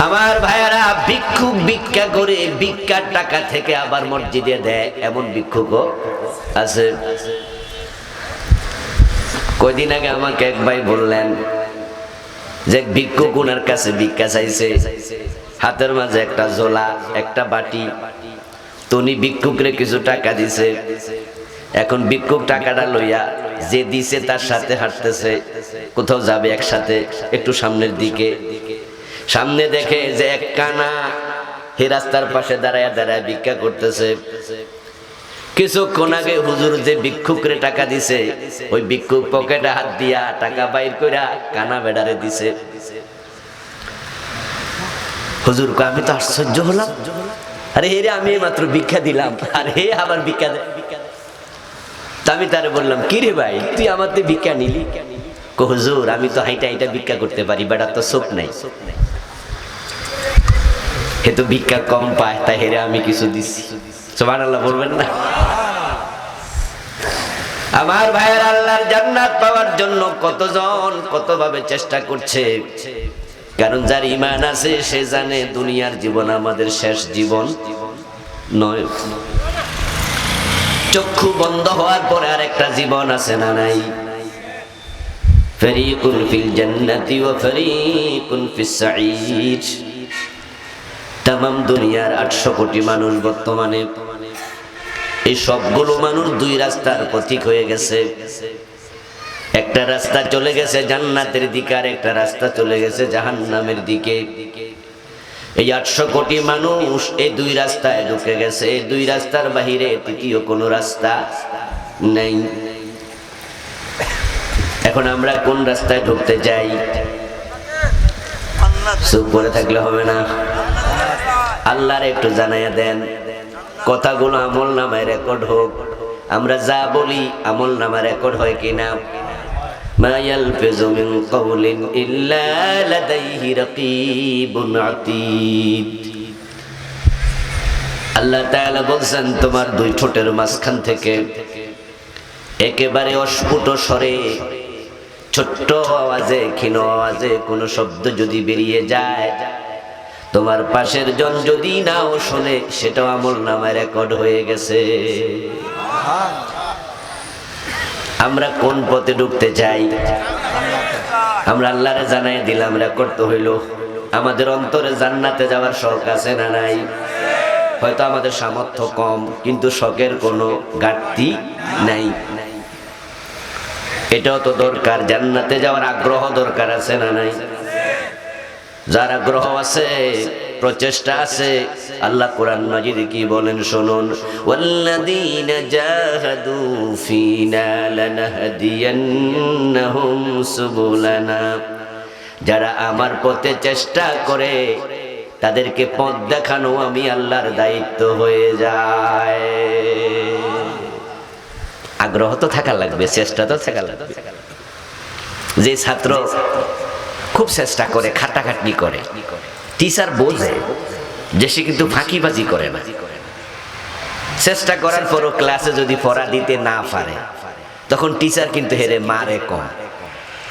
আমার ভাইয়েরা, ভিক্ষুক ভিক্ষা করে ভিক্ষার টাকা থেকে আবার মসজিদে দেয় এমন ভিক্ষুকও আছে। কয়দিন আগে আমাকে এক ভাই বললেন যে ভিক্ষুক ওনার কাছে ভিক্ষা চাইছে, হাতের মাঝে একটা ঝোলা একটা বাটি, তো উনি ভিক্ষুকরে কিছু টাকা দিছে। এখন ভিক্ষুক টাকাটা লইয়া যে দিছে তার সাথে হাঁটতেছে, কোথাও যাবে একসাথে, একটু সামনের দিকে, সামনে দেখে যে এক কানা হে রাস্তার পাশে দাঁড়ায় দাঁড়ায় ভিক্ষা করতেছে। কিছুক্ষণ আগে হুজুর যে ভিক্ষুকরে টাকা দিছে, ওই ভিক্ষুক পকেটে হাত দিয়া টাকা বাইর কইরা কানা বেডারে দিছে। হুজুর কয়, আমি তো আশ্চর্য হলাম, আরে হে রে, আমি মাত্র ভিক্ষা দিলাম আর হে আবার ভিক্ষা দেয়। আমি তারে বললাম, কি রে ভাই, তুই আমার তো ভিক্ষা নিলি? কো হুজুর, আমি তো হাইটা হাইটা ভিক্ষা করতে পারি, বেটার তো চোখ নাই, হে তো ভিক্ষা কম পায়, তাই হেরে আমি কিছু দিচ্ছি। সুবহানাল্লাহ বলবেন না? আমার ভাইয়ের, আল্লাহর জান্নাত পাওয়ার জন্য কতজন কতভাবে চেষ্টা করছে, কারণ যার ঈমান আছে সে জানে দুনিয়ার জীবন আমাদের শেষ জীবন নয়। চক্ষু বন্ধ হওয়ার পরে আর একটা জীবন আছে না নাই? ফারীকুন ফিল জান্নাতি ওয়া ফারীকুন ফিস সাঈর। তামাম দুনিয়ার 800 কোটি মানুষ বর্তমানে, এই সবগুলো মানুষ দুই রাস্তার পথিক হয়ে গেছে। একটা রাস্তা চলে গেছে জান্নাতের দিকে, আর একটা রাস্তা চলে গেছে জাহান্নামের দিকে। এই 800 কোটি মানুষ এই দুই রাস্তায় ঢুকে গেছে। এই দুই রাস্তার বাহিরে তৃতীয় কোনো রাস্তা নেই। এখন আমরা কোন রাস্তায় ঢুকতে যাই? চুপ করে থাকলে হবে না, আল্লাহর একটু জানাইয়া দেন, কথাগুলো আমল নামায় রেকর্ড হোক। আমরা যা বলি আমল নামায় রেকর্ড হয় কিনা। মা ইয়ালফিযু মিন কাওলিন ইল্লা লাদাইহি রাকীবুন আতীদ। আল্লাহ তাআলা বলেন, তোমার দুই ঠোঁটের মাঝখান থেকে একেবারে অস্ফুট স্বরে, ছোট্ট আওয়াজে, ক্ষীণ আওয়াজে কোনো শব্দ যদি বেরিয়ে যায়, তোমার পাশের জন যদি নাও শোনে, সেটাও আমল নামায় রেকর্ড হয়ে গেছে। আমরা কোন পথে ঢুকতে চাই? আমরা আল্লাহরে জানাই দিলাম, রেকর্ড তো হইল। আমাদের অন্তরে জান্নাতে যাওয়ার শখ আছে না নাই? হয়তো আমাদের সামর্থ্য কম, কিন্তু শখের কোনো ঘাটতি নাই। এটাও তো দরকার, জান্নাতে যাওয়ার আগ্রহ দরকার আছে না নাই? যার আগ্রহ আছে, প্রচেষ্টা আছে, আল্লাহ কোরআন মাজিদে কি বলেন শুনুন, ওয়াল্লাযীনা জাহাদু ফীনা লানাহদিয়ান্নাহুম সুবুলানা। যারা আমার পথে চেষ্টা করে, তাদেরকে পথ দেখানো আমি আল্লাহর দায়িত্ব হয়ে যায়। আগ্রহ তো থাকা লাগবে, চেষ্টা তো থাকা লাগবে। যে ছাত্র খুব চেষ্টা করে, খাটাখাটনি করে, টিচার বোঝে যে সে কিন্তু ফাঁকিবাজি করে না। চেষ্টা করার পরও ক্লাসে যদি পড়া দিতে না পারে, তখন টিচার কিন্তু হেরে মারে কম।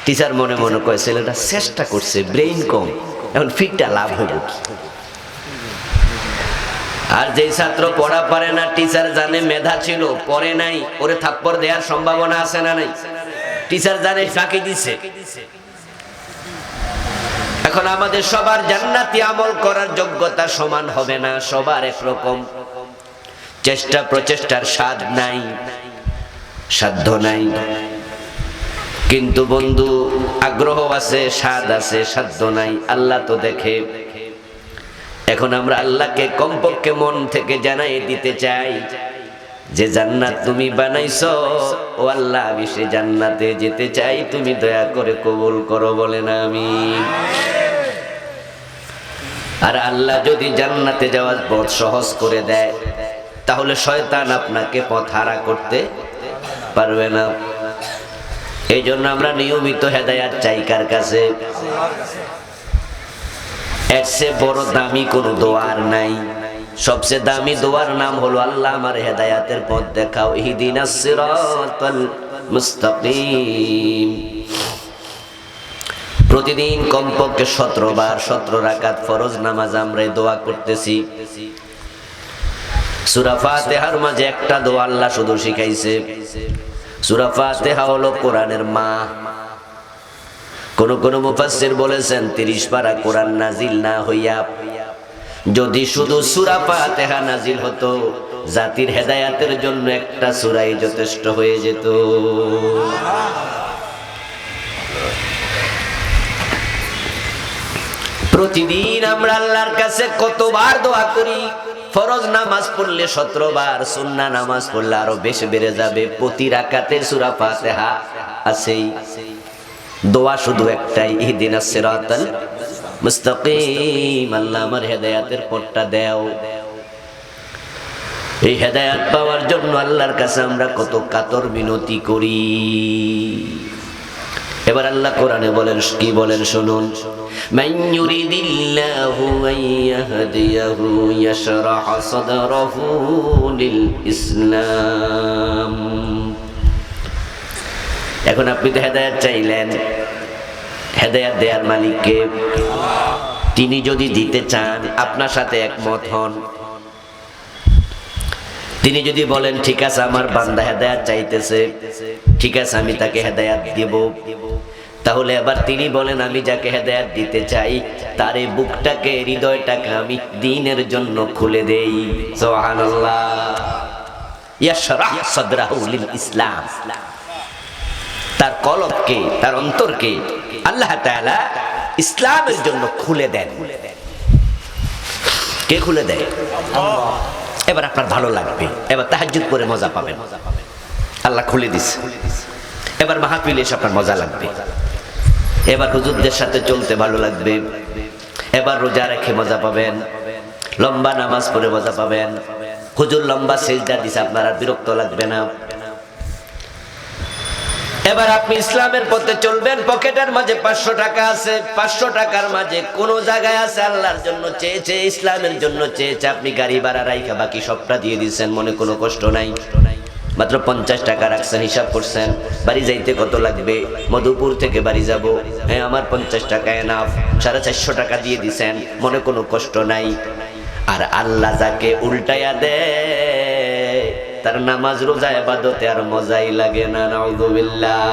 টিচার মনে মনে কয়, ছেলেটা চেষ্টা করছে, ব্রেইন কম, এখন ফিটটা লাভ হইব কি? আর যে ছাত্র পড়া পারে না, টিচার জানে মেধা ছিল, পড়ে নাই, ওরে থাপ্পড় দেওয়ার সম্ভাবনা আছে না নাই? টিচার জানে ফাঁকি দিছে। এখন আমাদের সবার জান্নাতি আমল করার যোগ্যতা সমান হবে না, সবার একরকম। চেষ্টা প্রচেষ্টার স্বাদ নাই, সাধ্য নাই, কিন্তু বন্ধু আগ্রহ আছে, স্বাদ আছে, সাধ্য নাই। আল্লাহ তো দেখে। এখন আমরা আল্লাহকে কমপক্ষে মন থেকে জানাই দিতে চাই যে জান্নাত তুমি বানাইছো, ও আল্লাহ আমি সে জান্নাতে যেতে চাই, তুমি দয়া করে কবুল করো, বলেন আমিন। আর আল্লাহ যদি জান্নাতে যাওয়ার পথ সহজ করে দেয়, তাহলে শয়তান আপনাকে পথ হারা করতে পারবে না। এই জন্য আমরা নিয়মিত হেদায়াত চাই কার কাছে? এর চেয়ে বড় দামি কোনো দোয়ার নাই। সবচেয়ে দামি দোয়ার নাম হলো, আল্লাহ আমার হেদায়াতের পথ দেখাও, ইহদিনাস সিরাতাল মুস্তাকিম। প্রতিদিন কমপক্ষে 17 বার 17 রাকাত ফরজ নামাজ আমরা দোয়া করতেছি। সূরা ফাতিহার মাঝে একটা দোয়া আল্লাহ শুধু শিখাইছে। সূরা ফাতিহা হলো কোরআনের মা। কোন মুফাসসির বলেছেন 30 পারা কোরআন নাজিল না হইয়া যদি শুধু সূরা ফাতিহা নাজিল হতো, জাতির হেদায়েতের জন্য একটা সূরাই যথেষ্ট হয়ে যেত। প্রতিদিন আমরা আল্লাহর কাছে কতবার দোয়া করি। ফরজ নামাজ পড়লে 17 বার, সুন্নাহ নামাজ পড়লে আরো বেশি বেড়ে যাবে। প্রতি রাকাতে সূরা ফাতিহা আছেই। দোয়া শুধু একটাই, ইহদিনাস সিরাতাল মুস্তাকিম, আল্লাহ আমার হেদায়েতের পথটা দাও। এই হেদায়েত পাওয়ার জন্য আল্লাহর কাছে আমরা কত কাতর মিনতি করি। এবার আল্লাহ কোরআনে বলেন, কি বলেন শুনুন। মান ইউরিদিল্লাহু আন ইয়াহদিয়াহু ইয়াশরাহ সাদরাহু লিল ইসলাম। এখন আপনি তো হেদায়েত চাইলেন, হেদায়েত দেওয়ার মালিককে। তিনি যদি দিতে চান, আপনার সাথে একমত হন, তিনি যদি বলেন ঠিক আছে আমার বান্দা হেদায়েত চাইতেছে, ঠিক আছে আমি তাকে হেদায়েত দেব, তাহলে এবার তিনি বলেন আমি যাকে হেদায়েত দিতে চাই তার এই বুকটাকে, হৃদয়টাকে আমি দ্বীনের জন্য খুলে দেই। সুবহানাল্লাহ। ইয়াশরাহ সাদরাহু লিল ইসলাম। তার কলবকে, তার অন্তরকে আল্লাহ তাআলা ইসলামের জন্য খুলে দেন। কে খুলে দেয়? আল্লাহ। এবার আপনার ভালো লাগবে, এবার তাহাজ্জুদ করে মজা পাবেন, আল্লাহ খুলে দিছে। এবার মাহফিলে এসে আপনার মজা লাগবে, এবার হুজুরদের সাথে চলতে ভালো লাগবে, এবার রোজা রেখে মজা পাবেন, লম্বা নামাজ পড়ে মজা পাবেন। হুজুর লম্বা সিজদা দিছে, আপনার আর বিরক্ত লাগবে না। এবার আপনি ইসলামের পথে চলবেন। পকেটের মাঝে 500 টাকা আছে, 500 টাকার মাঝে কোন জায়গায় আছে আল্লাহর জন্য চেয়েছে, ইসলামের জন্য চেয়েছে, আপনি গাড়ি ভাড়া রাইখা বাকি সবটা দিয়ে দিচ্ছেন, মনে কোনো কষ্ট নাই। মাত্র 50 টাকা রাখছেন, হিসাব করছেন বাড়ি যাইতে কত লাগবে, মধুপুর থেকে বাড়ি যাব, হ্যাঁ আমার 50 টাকা এনাফ, 450 টাকা দিয়ে দিচ্ছেন, মনে কোনো কষ্ট নাই। আর আল্লাহ যাকে উল্টাইয়া দেয় তার নামাজ রোজা ইবাদতে আর মজাই লাগে না। নাউযুবিল্লাহ।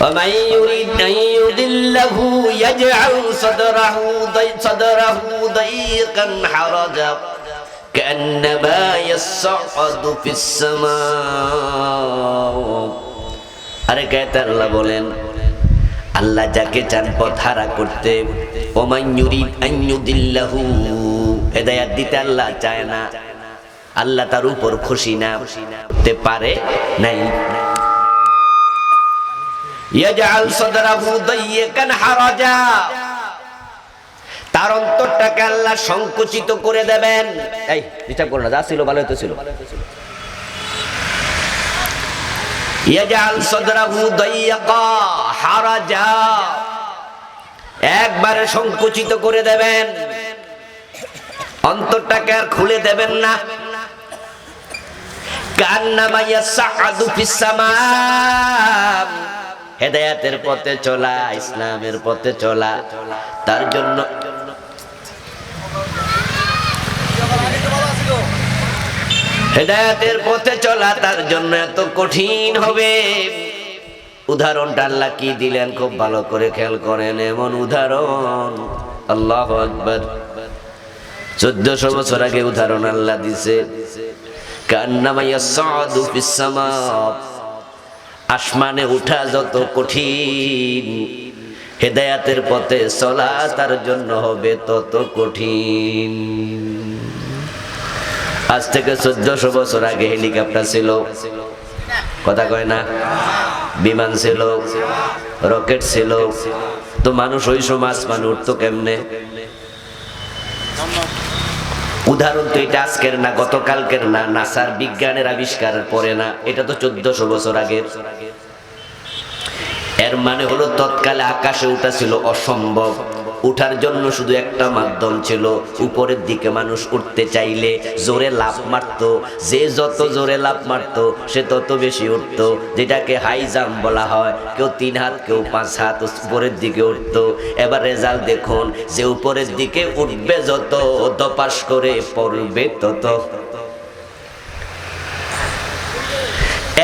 ومن يريد أن يضله يجعل صدره ضيقا حرجا كأنما يصعد في السماء। আরে কায়তে আল্লাহ বলেন, আল্লাহ যাকে চান পথ হারা করতে, ওমান ইউরিদ আন ইউদিল্লাহু, হেদায়েত দিতে আল্লাহ চায় না, আল্লাহ তার উপর খুশি না হতে পারে নাই। ইয়াজআল সাদরাহু দাইয়াকান হারাজা, তার অন্তরটাকে আল্লাহ সংকুচিত করে দেবেন। এই ডিস্টার্ব করো না, যা ছিল ভালো হতো ছিল। ইয়াজআল সাদরাহু দাইয়াকা হারাজা, একবারে সংকুচিত করে দেবেন, অন্তরটাকে আর খুলে দেবেন না। কান্নামা ইয়াসআদু ফিস সামা, হেদায়েতের পথে চলা, ইসলামের পথে চলা তার জন্য হেদায়েতের পথে চলা তার জন্য এত কঠিন হবে। উদাহরণটা আল্লাহ কি দিলেন খুব ভালো করে খেয়াল করেন। এমন উদাহরণ, আল্লাহু আকবার, 1400 বছর আগে উদাহরণ আল্লাহ দিছে। কান্নামা ইয়াসআদু ফিস সামা, আসমানে উঠা যত কঠিন, হেদায়েতের পথে চলা তার জন্য হবে তত কঠিন। আজ থেকে 1400 বছর আগে হেলিকপ্টার ছিল, কথা কয় না, বিমান ছিল, রকেট ছিল, তো মানুষ ওই সময় আসমানে উঠতো কেমনে? উদাহরণ তো এটা আজকের না, গতকালকের না, নাসার বিজ্ঞানের আবিষ্কারের পরে না, এটা তো 1400 বছর আগের। এর মানে হলো তৎকালে আকাশে উঠা ছিল অসম্ভব, উঠার জন্য শুধু একটা মাধ্যম ছিল, উপরের দিকে মানুষ উঠতে চাইলে জোরে লাফ মারতো, যে যত জোরে লাফ মারতো সে তত বেশি উঠতো, যেটাকে হাই জাম্প বলা হয়। কেউ 3 হাত কেউ 5 হাত উপরের দিকে উঠতো। এবার রেজাল্ট দেখুন, যে উপরের দিকে উঠবে যত, দপাস করে পড়বে তত।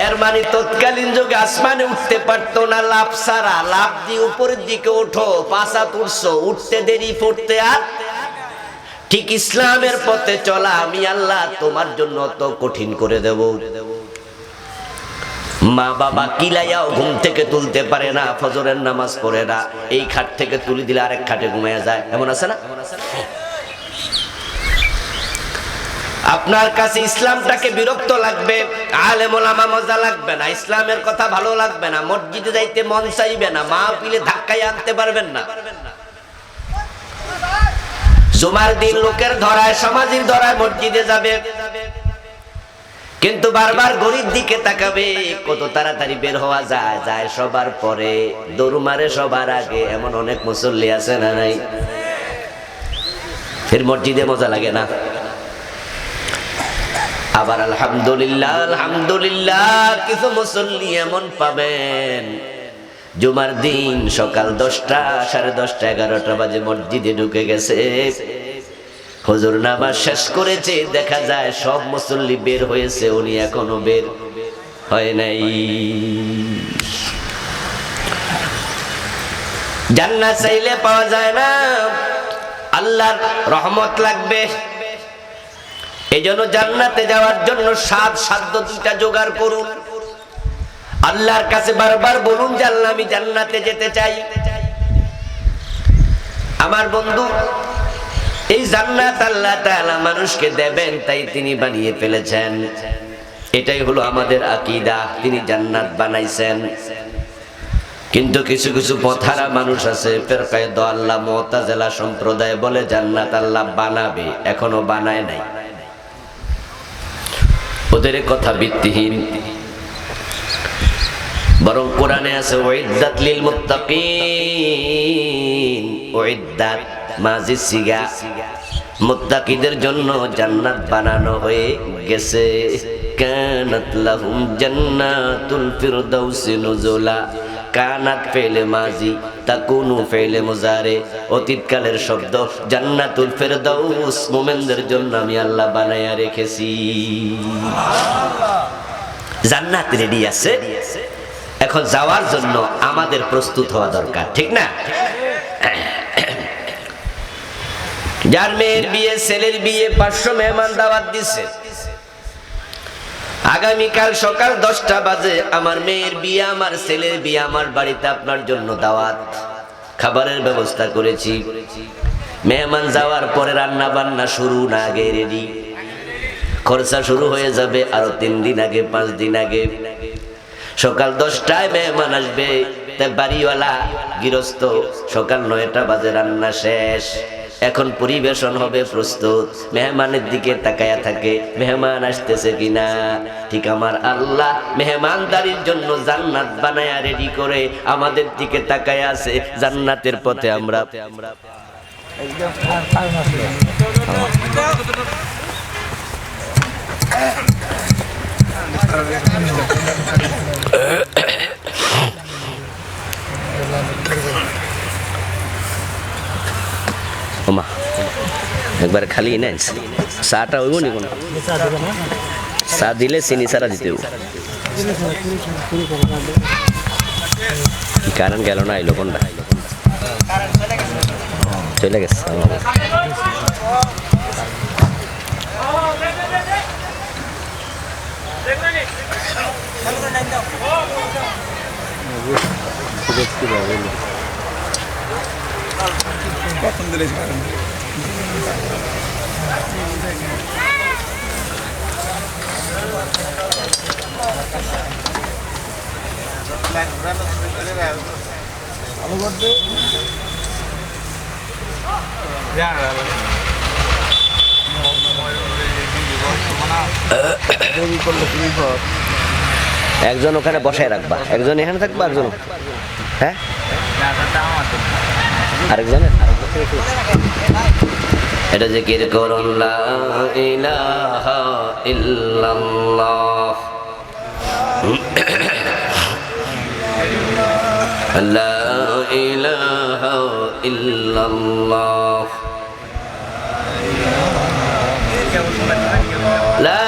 এর মানে তৎকালীন যুগে আসমানে উঠতে পারতো না লাফ ছাড়া। লাফ দিয়ে উপরের দিকে ওঠো, 5 হাত উঠছো, উঠতে দেরি পড়তে আর। ঠিক ইসলামের পথে চলা আমি আল্লাহ তোমার জন্য অত কঠিন করে দেব। মা বাবা কিলাইয়াও ঘুম থেকে তুলতে পারে না, ফজরের নামাজ পড়ে না, এই খাট থেকে তুলে দিলে আরেক খাটে ঘুমিয়ে যায়, এমন আছে না? আপনার কাছে ইসলামটাকে বিরক্ত লাগবে, আলেম ওলামা মজা লাগবে না, ইসলামের কথা ভালো লাগবে না, মসজিদে যাইতে মন চাইবে না, মাহফিলে ধাক্কায় আনতে পারবেন না। জুমার দিন লোকের ধরায়, সমাজের ধরায় মসজিদে যাবে, কিন্তু বারবার ঘড়ির দিকে তাকাবে, কত তাড়াতাড়ি বের হওয়া যায়, যায় সবার পরে, দৌড় মারে সবার আগে। এমন অনেক মুসল্লি আছে না নাই? ফির মসজিদে মজা লাগে না। আবার আলহামদুলিল্লাহ আলহামদুলিল্লাহ কিছু মুসল্লি এমন পাবেন, জুমার দিন সকাল 10টা, 10:30, 11টা বাজে মসজিদে ঢুকে গেছে, হুজুর নামাজ শেষ করেছে, দেখা যায় সব মুসল্লি বের হয়েছে, উনি এখনো বের হয় নাই। জান্নাত চাইলে পাওয়া যায় না, আল্লাহর রহমত লাগবে। এই জন্য জান্নাতে যাওয়ার জন্য সাধ্য 2টা জোগাড় করুন। আল্লাহর কাছে বারবার বলুন যে আল্লাহ আমি জান্নাতে যেতে চাই। আমার বন্ধু, এই জান্নাত আল্লাহ তাআলা মানুষকে দেবেন, তাই তিনি বানিয়ে ফেলেছেন। এটাই হলো আমাদের আকীদা, তিনি জান্নাত বানাইছেন। কিন্তু কিছু কিছু পথহারা মানুষ আছে, ফিরকায়ে দাল্লাহ মুতাজিলা সম্প্রদায় বলে জান্নাত আল্লাহ বানাবে, এখনো বানায় নাই। ওদের কথা ভিত্তিহীন। বরং কোরআনে আছে উইদ্দাত লিল মুত্তাকিন, উইদ্দাত মাজি সিগা, মুত্তাকিদের জন্য জান্নাত বানানো হয়ে গেছে। কানাত লাহুম জান্নাতুল ফিরদাউসি নুজুলা, কানাত ফেলে মাজি, তাকুনু ফেলে মুজারে, অতীতকালের শব্দ। জান্নাতুল ফিরদাউস মুমিনদের জন্য আমি আল্লাহ বানায়া রেখেছি। জান্নাত রেডি আছে, এখন যাওয়ার জন্য আমাদের প্রস্তুত হওয়া দরকার, ঠিক না? যার মেয়ের বিয়ে, ছেলের বিয়ে, 500 মেহমান দাওয়াত দিছে, আগামীকাল সকাল 10টা বাজে আমার মেয়ের বিয়ে, আমার ছেলের বিয়ে, আমার বাড়িতে আপনার জন্য দাওয়াত, খাবারের ব্যবস্থা করেছি। মেহমান যাওয়ার পরে রান্না বান্না শুরু না আগে রেডি, খরচা শুরু হয়ে যাবে আরো 3 দিন আগে, 5 দিন আগে। সকাল 10টায় মেহমান আসবে, তাই বাড়িওয়ালা গৃহস্থ সকাল 9টা বাজে রান্না শেষ, এখন পরিবেশন হবে প্রস্তুত। মেহমানের দিকে তাকায়া থাকে, মেহমান আসতেছে কিনা। ঠিক আমার আল্লাহ মেহমানদারির জন্য জান্নাত বানায়া রেডি করে আমাদের দিকে তাকায়া আছে। জান্নাতের পথে আমরা ওমা একবার খালি নেন, চাটা হইব নি? কোন চা দিলে চিনি ছাড়া দিতে হইব। কারেন্ট গেল না, আইলো কোনটা? চলে গেছে। একজন ওখানে বসায় রাখবা, একজন এখানে থাকবা, একজন হ্যাঁ আরেকজনের এটা জিকির করুন লা ইলাহা ইল্লাল্লাহ লা ইলাহা ইল্লাল্লাহ লা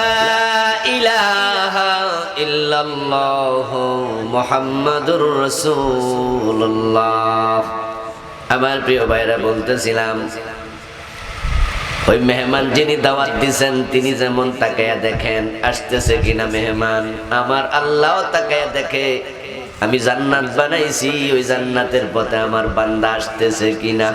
ইলাহা ইল্লাল্লাহ মুহাম্মাদুর রাসূলুল্লাহ। আমার প্রিয় ভাইরা বলতেছিলাম, ওই মেহমান যিনি দাওয়াত দিছেন তিনি যেমন তাকায়া দেখেন আসতেছে কিনা মেহমান, আমার আল্লাহ তাকায়া দেখে আমি জান্নাত বানাইছি, ওই জান্নাতের পথে আমার বান্দা আসতেছে কিনা।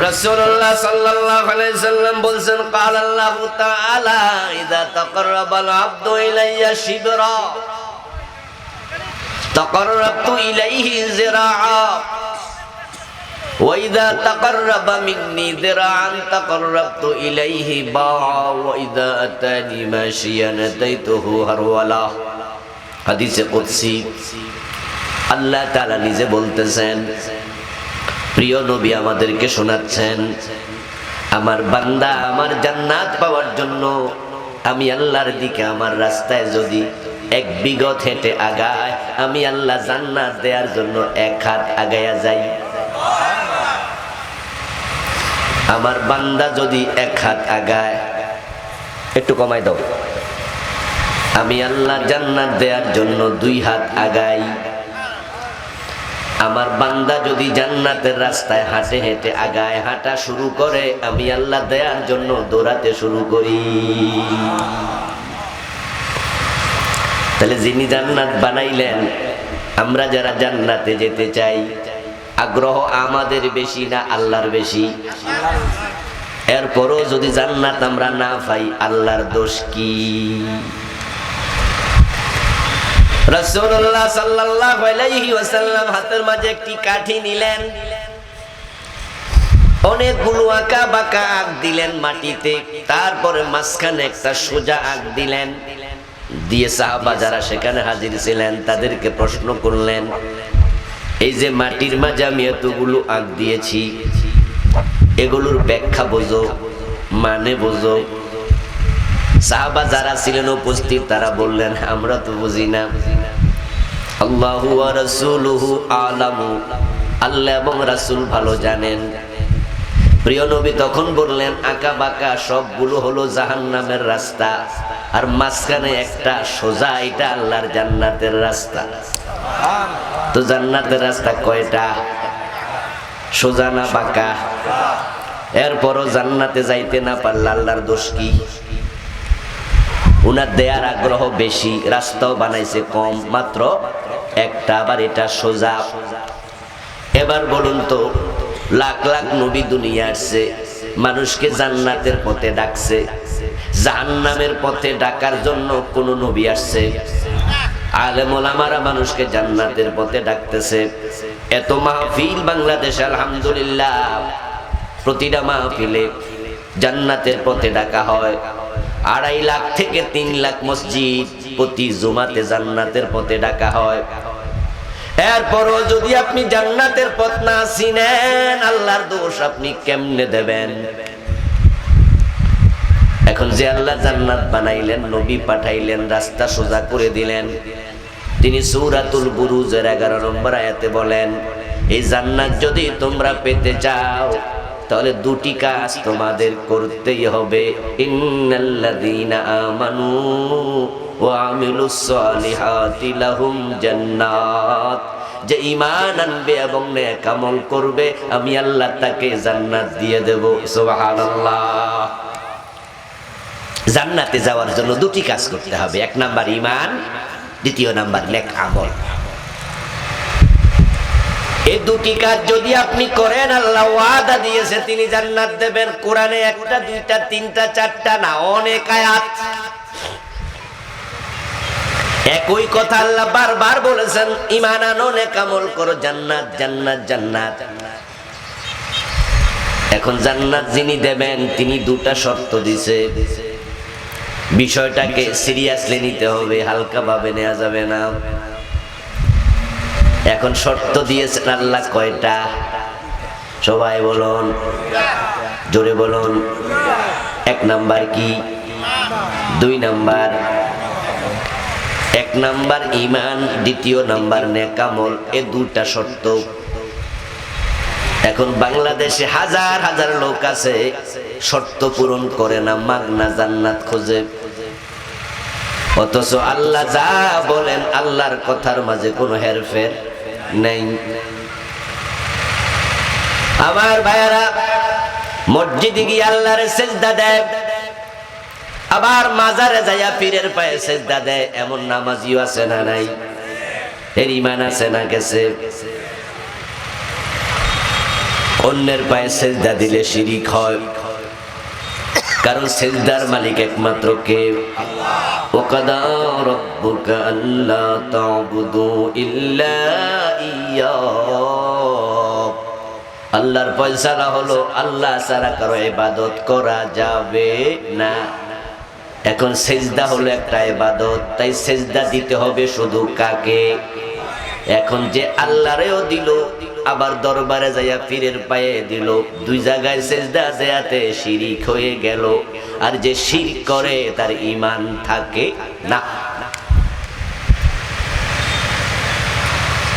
রাসূলুল্লাহ সাল্লাল্লাহু আলাইহি সাল্লাম বলেন, قال الله تعالى اذا تقرب العبد الي شبرا تقربت اليه ذراعا وإذا تقرب مني ذراعا تقربت إليه باعا وإذا أتاني ماشيا أتيته هرولا। হাদিসে কুদসি আল্লাহ তাআলা নিজে বলতেছেন, প্রিয় নবী আমাদেরকে শোনাচ্ছেন, আমার বান্দা আমার জান্নাত পাওয়ার জন্য আমি আল্লাহর দিকে আমার রাস্তায় যদি এক বিগত হেঁটে আগায়, আমি আল্লাহ জান্নাত দেওয়ার জন্য এক হাত আগায়া যাই। আমার বান্দা যদি এক হাত আগায়, একটু কমাই দাও, আমি আল্লাহ জান্নাত দেওয়ার জন্য দুই হাত আগাই। আমার বান্দা যদি জান্নাতের রাস্তায় হাঁটে হেঁটে আগায়, হাঁটা শুরু করে, আমি আল্লাহ দেওয়ার জন্য দৌড়াতে শুরু করি। তাহলে যিনি জান্নাত বানাইলেন, আমরা যারা জান্নাতে যেতে চাই, আগ্রহ আমাদের বেশি না আল্লাহর বেশি? এরপরও যদি জান্নাত আমরা না পাই, আল্লাহর দোষ কি? রাসূলুল্লাহ সাল্লাল্লাহু আলাইহি ওয়াসাল্লাম হাতের মাঝে একটি কাঠি নিলেন, অনেকগুলো আঁকা বাঁকা আঁক দিলেন মাটিতে, তারপরে মাঝখানে একটা সোজা আঁক দিলেন, দিয়ে সাহাবা যারা সেখানে হাজির ছিলেন তাদেরকে প্রশ্ন করলেন, এই যে মাটির মাঝে আমি এতগুলো আঁক দিয়েছি, এগুলোর ব্যাখ্যা বোঝো, মানে বোঝো? সাহাবা যারা ছিলেন উপস্থিত তারা বললেন, আমরা তো বুঝি না। আল্লাহু ওয়া রাসূলুহু আলামু, আল্লাহ এবং রাসূল ভালো জানেন। প্রিয় নবী তখন বললেন, আঁকা বাঁকা সবগুলো হলো জাহান্নামের রাস্তা, আর মাঝখানে একটা সোজা, এটা আল্লাহর জান্নাতের রাস্তা। তো জান্নাতের রাস্তা কয়টা? সোজা না বাঁকা? এরপরও জান্নাতে যাইতে না পারলে আল্লাহর দোষ কি? উনার দেয়ার আগ্রহ বেশি, রাস্তাও বানাইছে কম, মাত্র একটা, আবার এটা সোজা। এবার বলুন তো, লাখ লাখ নবী দুনিয়া আসছে, মানুষকে জান্নাতের পথে ডাকছে, জাহান্নামের পথে ডাকার জন্য কোন নবী আসছে? আলেম ওলামারা মানুষকে জান্নাতের পথে ডাকতেছে। এত মাহফিল বাংলাদেশে আলহামদুলিল্লাহ, প্রতিটা মাহফিলে জান্নাতের পথে ডাকা হয়। 2.5 লাখ থেকে 3 লাখ মসজিদ প্রতি জুমাতে জান্নাতের পথে ডাকা হয়। এরপরও যদি আপনি জান্নাতের পথ না চিনেন, আল্লাহর দোষ আপনি কেমনে দেবেন? এখন যে আল্লাহ জান্নাত বানাইলেন, নবী পাঠাইলেন, রাস্তা সোজা করে দিলেন, তিনি সূরাতুল বুরুজের 11 নম্বর আয়াতে বলেন, এই জান্নাত যদি তোমরা পেতে চাও তাহলে দুটি কাজ তোমাদের করতেই হবে। ইন্নাল্লাযীনা আমানু ওয়া আমিলুস সালিহাতি লাহুম জান্নাত, যে ঈমান আনবে এবং নেক আমল করবে, আমি আল্লাহ তাকে জান্নাত দিয়ে দেব। সুবহানাল্লাহ। জান্নাতে যাওয়ার জন্য দুটি কাজ করতে হবে, 1 নাম্বার ঈমান, 2 নাম্বার নেক আমল। এই দুটি কাজ যদি আপনি করেন, আল্লাহ ওয়াদা দিয়েছে তিনি জান্নাত দেবেন। কোরআনে 1টা 2টা 3টা 4টা না, অনেক আয়াত একই কথা আল্লাহ বারবার বলেছেন, ঈমান আনো, নেক আমল করো, জান্নাত জান্নাত জান্নাত। এখন জান্নাত যিনি দেবেন তিনি 2টা শর্ত দিয়েছে। বিষয়টাকে সিরিয়াসলি নিতে হবে, হালকা ভাবে নেওয়া যাবে না। এখন শর্ত দিয়েছেন আল্লাহ কয়টা? সবাই বলুন, জোরে বলুন। 1 নাম্বার কি? 2 নাম্বার? 1 নাম্বার ঈমান, 2 নাম্বার নেক আমল। এই 2টা শর্ত। এখন বাংলাদেশে হাজার হাজার লোক আছে শর্ত পূরণ করে না, মাগনা জান্নাত খোঁজে। অথচ আল্লাহ যা বলেন আল্লাহর কথার মাঝে কোনো হেরফের নেই। আমার ভাইয়ারা, মসজিদে গিয়ে আল্লাহর সেজদা দেয়, আবার মাজারে যাইয়া পীরের পায়ে সেজদা দেয়, এমন নামাজিও আছে না নাই? এর ঈমান আছে না গেছে? অন্যের পায়ে সেজদা দিলে শিরিক হয়, কারণ সেজদার মালিক একমাত্র কে? ওয়াকাদা রাব্বুকা আল্লা তা'বুদু ইল্লা ইয়্যাহু। আল্লাহর ফয়সালা হলো আল্লাহ ছাড়া কারো ইবাদত করা যাবে না। এখন সেজদা হলো একটা ইবাদত, তাই সেজদা দিতে হবে শুধু কাকে? এখন যে আল্লাহরেও দিল, আবার দরবারে যাইয়া পীরের পায়ে দিল, 2 জায়গায় সেজদা দেয়াতে শিরিক হয়ে গেল। আর যে শিরক করে তার ঈমান থাকে না।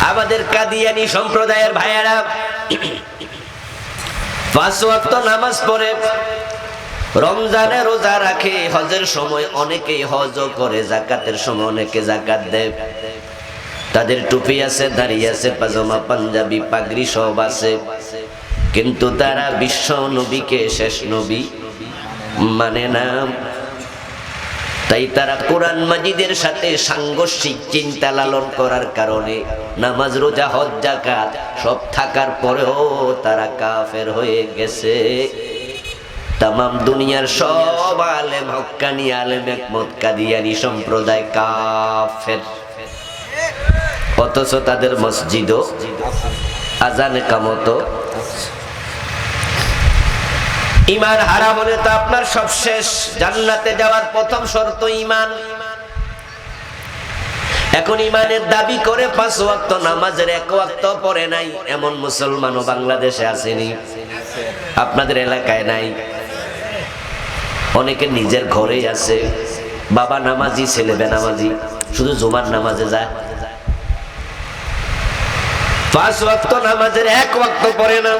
আমাদের কাদিয়ানী সম্প্রদায়ের ভাইয়েরা 5 ওয়াক্ত নামাজ পড়ে, রমজানে রোজা রাখে, হজের সময় অনেকেই হজ করে, যাকাতের সময় অনেকে যাকাত দেয়, তাদের টুপি আছে, দাড়ি আছে, পাজামা পাঞ্জাবি পাগড়ি সব আছে, কিন্তু তারা বিশ্ব নবীকে শেষ নবী মানে না। তাই তারা কোরআন মাজিদের সাথে সাংঘর্ষিক চিন্তা লালন করার কারণে নামাজ রোজা হজ যাকাত সব থাকার পরেও তারা কাফের হয়ে গেছে। তামাম দুনিয়ার সব আলেম, হক্কানি আলেম একমত, কাদিয়ানী সম্প্রদায় কাফের। অথচ তাদের মসজিদও আজান কামত। ঈমান হারাম হলে তো আপনার সব শেষ। জান্নাতে যাওয়ার প্রথম শর্ত ঈমান। এখন ঈমানের দাবি করে 5 ওয়াক্ত নামাজের 1 ওয়াক্ত পড়ে নাই এমন মুসলমানও বাংলাদেশে আসেনি? আপনাদের এলাকায় নাই? অনেকে নিজের ঘরেই আছে, বাবা নামাজি, ছেলে বেনামাজি, শুধু জুমার নামাজে যায়। 5 ওয়াক্ত নামাজের 1 ওয়াক্ত পড়ে না।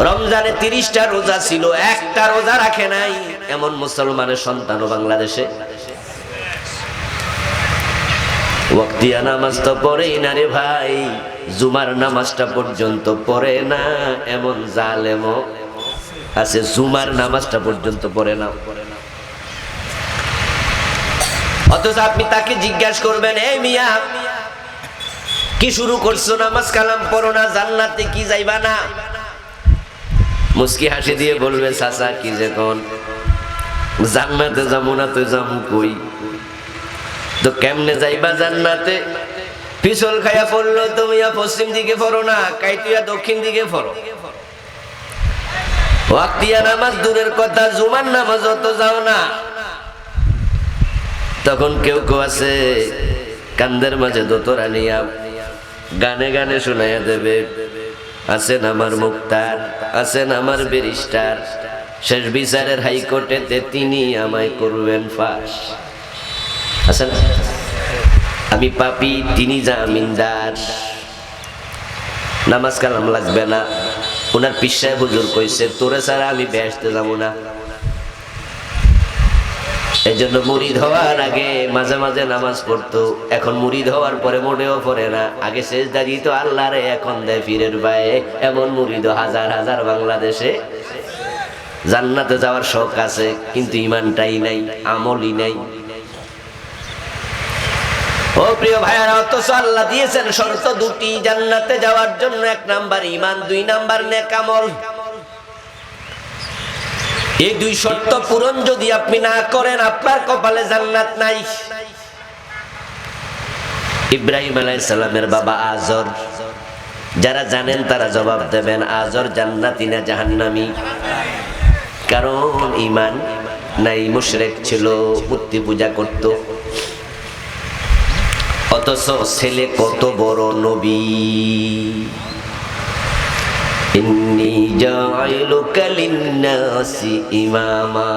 রমজানে 30টা রোজা ছিল, একটা রোজা রাখে নাই এমন মুসলমানের সন্তানও বাংলাদেশে। ওয়াক্তিয়া নামাজ তো পড়েই না রে ভাই, জুমার নামাজটা পর্যন্ত পড়ে না এমন জালেমও আছে, জুমার নামাজটা পর্যন্ত পড়ে না। অথচ আপনি তাকে জিজ্ঞাসা করবেন, এই মিয়া কি শুরু করছো, নামাজ কালাম পড়ো না, জান্নাতে কি যাইবা না? মুস্কি হাসি দিয়ে বলবে, চাচা কি যে কোন, জান্নাতে যাবো না তো যাবো কই? তো কেমনে যাইবা জান্নাতে? পিছল খাইয়া পড়লো তুমি পশ্চিম দিকে পড়ো না, কাইতুয়া দক্ষিণ দিকে পড়ো। ওয়াক্তিয়া নামাজ দূরের কথা, জুমার নামাজও তো যাও না। তখন কেউ কেউ আছে কান্দের মাঝে দোতরা নিয়া গানে গানে শোনাইয়া দেবে, আছেন আমার মুক্তার, আছেন আমার ব্যারিস্টার, শেষ বিচারের হাইকোর্টেতে তিনি আমায় করবেন ফাঁস। আছেন, আমি পাপী, তিনি জামিনদার, নামাজ কালাম লাগবে না। ওনার পীর সাহেব হুজুর কইছে, তোরে ছাড়া আমি বেহেশতে যাব না। এই জন্য মুরিদ হওয়ার আগে মাঝে মাঝে নামাজ পড়তো, এখন মুরিদ হওয়ার পরে মোটেও পড়ে না। আগে সেজদা দিত আল্লাহরে, এখন দেয় পীরের পায়ে। এমন মুরিদ হাজার হাজার বাংলাদেশে। জান্নাতে যাওয়ার শখ আছে, কিন্তু ঈমানটাই নাই, আমলই নাই। ও প্রিয় ভাইয়ারা, অথচ আল্লাহ দিয়েছেন শর্ত 2টি জান্নাতে যাওয়ার জন্য। 1 নাম্বার ঈমান, 2 নাম্বার নেক আমল। এই 2 শর্ত পূরণ যদি আপনি না করেন, আপনার কপালে জান্নাত নাই। ইব্রাহিম আলাইহিস সালামের বাবা আজর, যারা জানেন তারা জবাব দেবেন, আজর জান্নাতি না জাহান্নামী? কারণ ঈমান নাই, মুশরিক ছিল, মূর্তি পূজা করত। অথচ ছেলে কত বড় নবী। ইন্নী জাইলুকা লিন্নাসি ইমামা।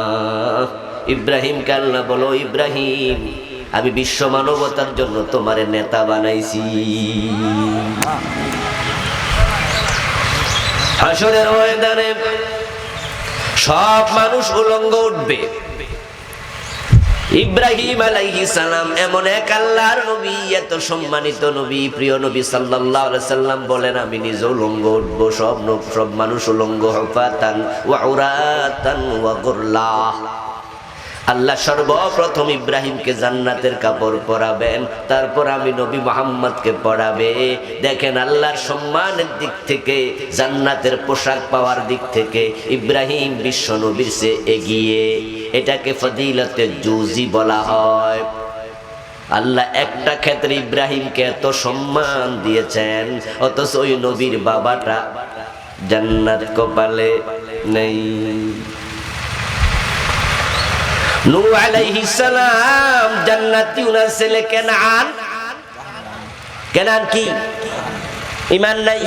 ইব্রাহিমকে আল্লাহ বলো, ইব্রাহিম আমি বিশ্ব মানবতার জন্য তোমারে নেতা বানাইছি। হাসরের ময়দানে সব মানুষ উলঙ্গ উঠবে। ইব্রাহিম আলাইহিস সালাম এমন এক আল্লাহর নবী, এত সম্মানিত নবী, প্রিয় নবী সাল্লাল্লাহু আলাইহি সাল্লাম বলেন আমি নিজে উলঙ্গ উঠব, সব মানুষ উলঙ্গ, হুফাতান ওয়া উরাতান ওয়া গুরলা। আল্লাহ সর্বপ্রথম ইব্রাহিমকে জান্নাতের কাপড় পরাবেন, তারপর আমি নবী মুহাম্মদকে পরাবে। দেখেন আল্লাহর সম্মানের দিক থেকে, জান্নাতের পোশাক পাওয়ার দিক থেকে ইব্রাহিম বিশ্ব নবীর চেয়ে এগিয়ে। এটাকে ফজিলতে জুজি বলা হয়। আল্লাহ একটা ক্ষেত্রে ইব্রাহিমকে এত সম্মান দিয়েছেন, অথচ ওই নবীর বাবাটা জান্নাত কপালে নেই। নূহ আলাইহিস সালাম জান্নাতি, উনার ছেলে কেনান। কেনান কি ঈমান নাই?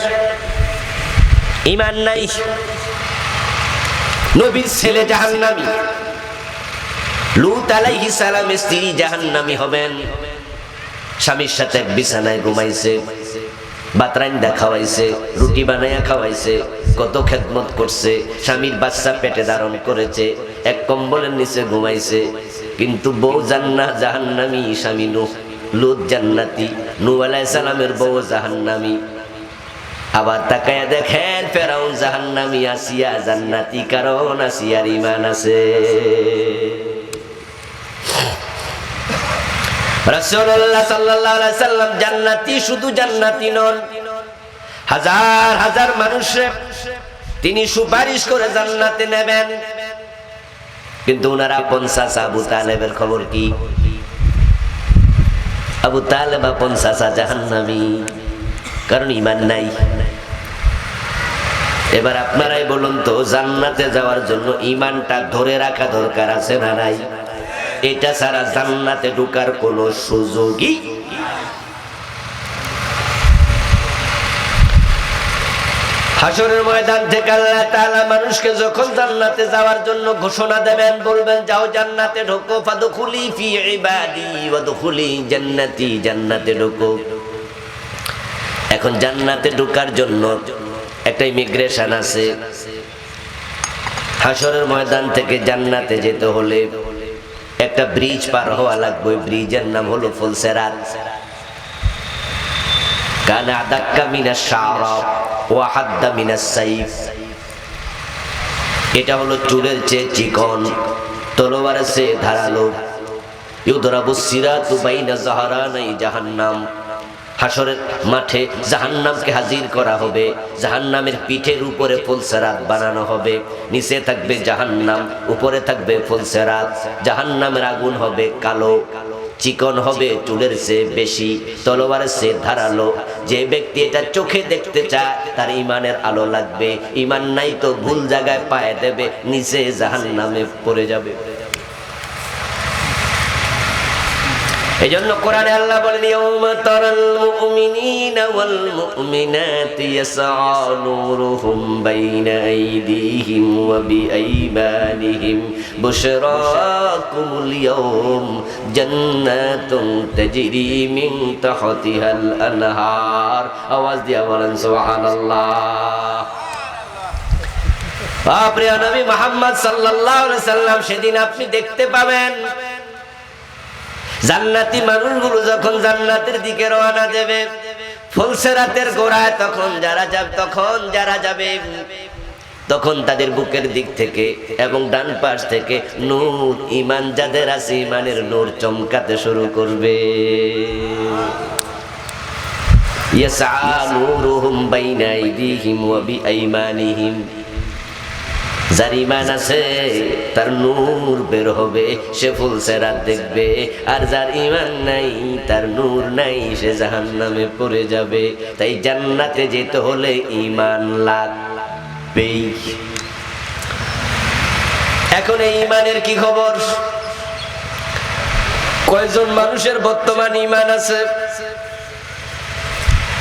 ঈমান নাই। নবীর ছেলে জাহান্নামী। লূত আলাইহিস সালামের স্ত্রী জাহান্নামী হবেন। স্বামীর সাথে এক বিছানায় ঘুমাইছে, বাতরাইন্দা খাওয়াইছে, রুটি বানাইয়া খাওয়াইছে, কত খেদমত করছে, স্বামীর বাচ্চা পেটে ধারণ করেছে, এক কম্বলের নিচে ঘুমাইছে। কিন্তু বউ জাহান্নামী, স্বামী নূহ। লূত জান্নাতি, নূহ আলাইহিস সালামের বউ জাহান্নামী। আবার তাকায়া দেখেন ফেরাউন জাহান্নামী, আসিয়া জান্নাতি, কারণ আসিয়ার ঈমান আছে। রাসূলুল্লাহ সাল্লাল্লাহু আলাইহি সাল্লাম জান্নাতি, শুধু জান্নাতি নন, হাজার হাজার মানুষে তিনি সুপারিশ করে জান্নাতে নেবেন। কিন্তু ওনারা আপন চাচা আবু তালেবের খবর কি? আবু তালেব আপন চাচা জাহান্নামী, কারণ ঈমান নাই। এবার আপনারাই বলুন তো, জান্নাতে যাওয়ার জন্য ঈমানটা ধরে রাখা দরকার আছে না নাই? এটা ছাড়া জান্নাতে ঢোকার কোনো সুযোগই। হাসরের ময়দান থেকে আল্লাহ তাআলা মানুষকে যখন জান্নাতে যাওয়ার জন্য ঘোষণা দেবেন, বলবেন যাও জান্নাতে ঢোকো, ফাদখুলি ফি ইবাদি ওয়াদখুলি জান্নাতি, জান্নাতে ঢোকো। এখন জান্নাতে ঢোকার জন্য একটা ইমিগ্রেশন আছে। হাসরের ময়দান থেকে জান্নাতে যেতে হলে একটা ব্রিজ পার হওয়া লাগবে। ব্রিজের নাম হলো ফুলসেরাত। কানা আদাক্কা মিনাশ শারা ওয়া হাদ্দা মিনাস সাইফ। এটা হলো চুলের চেয়ে চিকন, তলোয়ারের চেয়ে ধারালো। ইউদরাবু সিরাতু বাইনা যাহরানাই জাহান্নাম। হাসরের মাঠে জাহান্নামকে হাজির করা হবে। জাহান্নামের পিঠের উপরে ফুলসেরাত বানানো হবে। নিচে থাকবে জাহান্নাম, উপরে থাকবে ফুলসেরাত। জাহান্নামের আগুন হবে কালো, চিকন হবে চুলের চেয়ে বেশি, তলোয়ারের চেয়ে ধারালো। যে ব্যক্তি এটা চোখে দেখতে চায় তার ঈমানের আলো লাগবে। ঈমান নাই তো ভুল জায়গায় পায়ে দেবে, নিচে জাহান্নামে পড়ে যাবে। এজন্য কোরআনে আল্লাহ বলেন, ইয়াউমা তারাল মুমিনিনা ওয়াল মুমিনাতি ইয়াসআ নূরুহুম বাইনা আইদিহিম ওয়া বিআইমানিহিম বুশরাকুমুল ইয়াউম জান্নাতুন তাজরি মিন তাহতিহাল আনহার। আওয়াজ দিয়া বলেন সুবহানাল্লাহ। প্রিয় নবী মুহাম্মদ সাল্লাল্লাহু আলাইহি সাল্লাম, সেদিন আপনি দেখতে পাবেন জান্নাতি মানুষগুলো যখন জান্নাতের দিকে রওনা দেবে, ফুলসেরাতের গোড়ায় তখন যারা যাবে তখন তাদের বুকের দিক থেকে এবং ডান পাশ থেকে নূর, ঈমান যাদের আছে ঈমানের নূর চমকাতে শুরু করবে। ইয়াসআ নূরুহুম বাইনা আইদিহিম ওয়া বিআইমানিহিম। যার ঈমান আছে তার নূর বের হবে, সে ফুলসেরাত দেখবে। আর যার ঈমান নাই, তার নূর নাই, সে জাহান্নামে পড়ে যাবে। তাই জান্নাতে যেতে হলে ঈমান লাগবেই। এখন এই ঈমানের কি খবর? কয়জন মানুষের বর্তমান ঈমান আছে?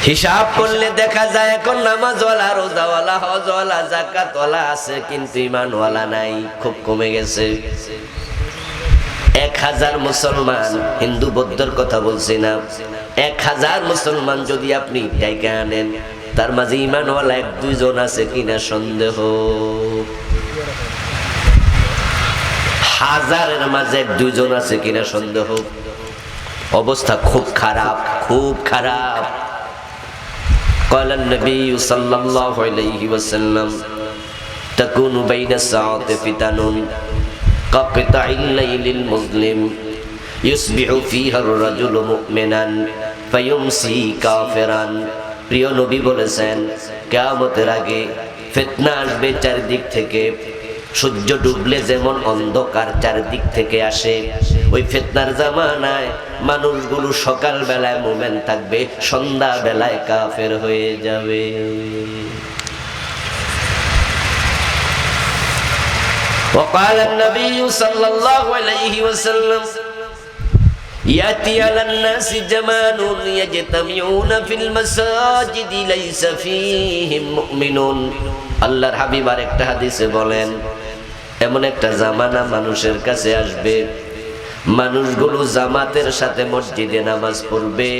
হিসাব করলে দেখা যায় এখন নামাজওয়ালা, রোজাওয়ালা, হজওয়ালা, যাকাতওয়ালা আছে, কিন্তু ঈমানওয়ালা নাই, খুব কমে গেছে। 1000 মুসলমান, হিন্দু বৌদ্ধর কথা বলছি না, 1000 মুসলমান যদি আপনি ডাইকা আনেন, তার মাঝে ঈমানওয়ালা 1-2 জন আছে কিনা সন্দেহ। 1000-এর মাঝে 1-2 জন আছে কিনা সন্দেহ। অবস্থা খুব খারাপ, খুব খারাপ। قال النبي صلى الله عليه وسلم تكون بين الساعات فتن كقطع الليل المظلم يصبح فيها الرجل مؤمنا فيمسي كافرا। প্রিয় নবী বলেছেন কিয়ামতের আগে ফিতনা আসবে চারদিক থেকে। সূর্য ডুবলে যেমন অন্ধকার চারদিক থেকে আসে, ওই ফিতনার জামানায় মানুষগুলো সকাল বেলায় মুমিন থাকবে, সন্ধ্যা বেলায় কাফের হয়ে যাবে। وقال النبي صلى الله عليه وسلم يأتي على الناس زمان يجتمعون في المساجد ليس فيهم مؤمنون। আল্লাহর হাবিব আরেকটা হাদিসে বলেন, এমন একটা জামানা মানুষের কাছে আসবে, মানুষগুলো জামাতের সাথে মসজিদে নামাজ পড়বে,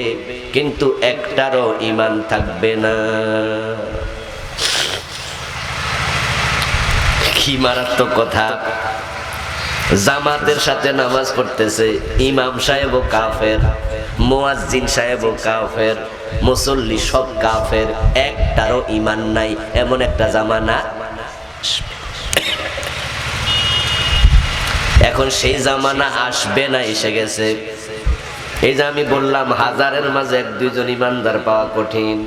কিন্তু একটারও ঈমান থাকবে না। কি মারাত্মক কথা! জামাতের সাথে নামাজ পড়তেছে, ইমাম সাহেবও কাফের, মুয়াজ্জিন সাহেবও কাফের, মুসল্লি সব কাফের, একটারও ঈমান নাই, এমন একটা জামানা। এখন সেই জামানা আসবে না, এসে গেছে। এই যে আমি বললাম 1000-এর মাঝে 1-2 জন ইমানদার পাওয়া কঠিন,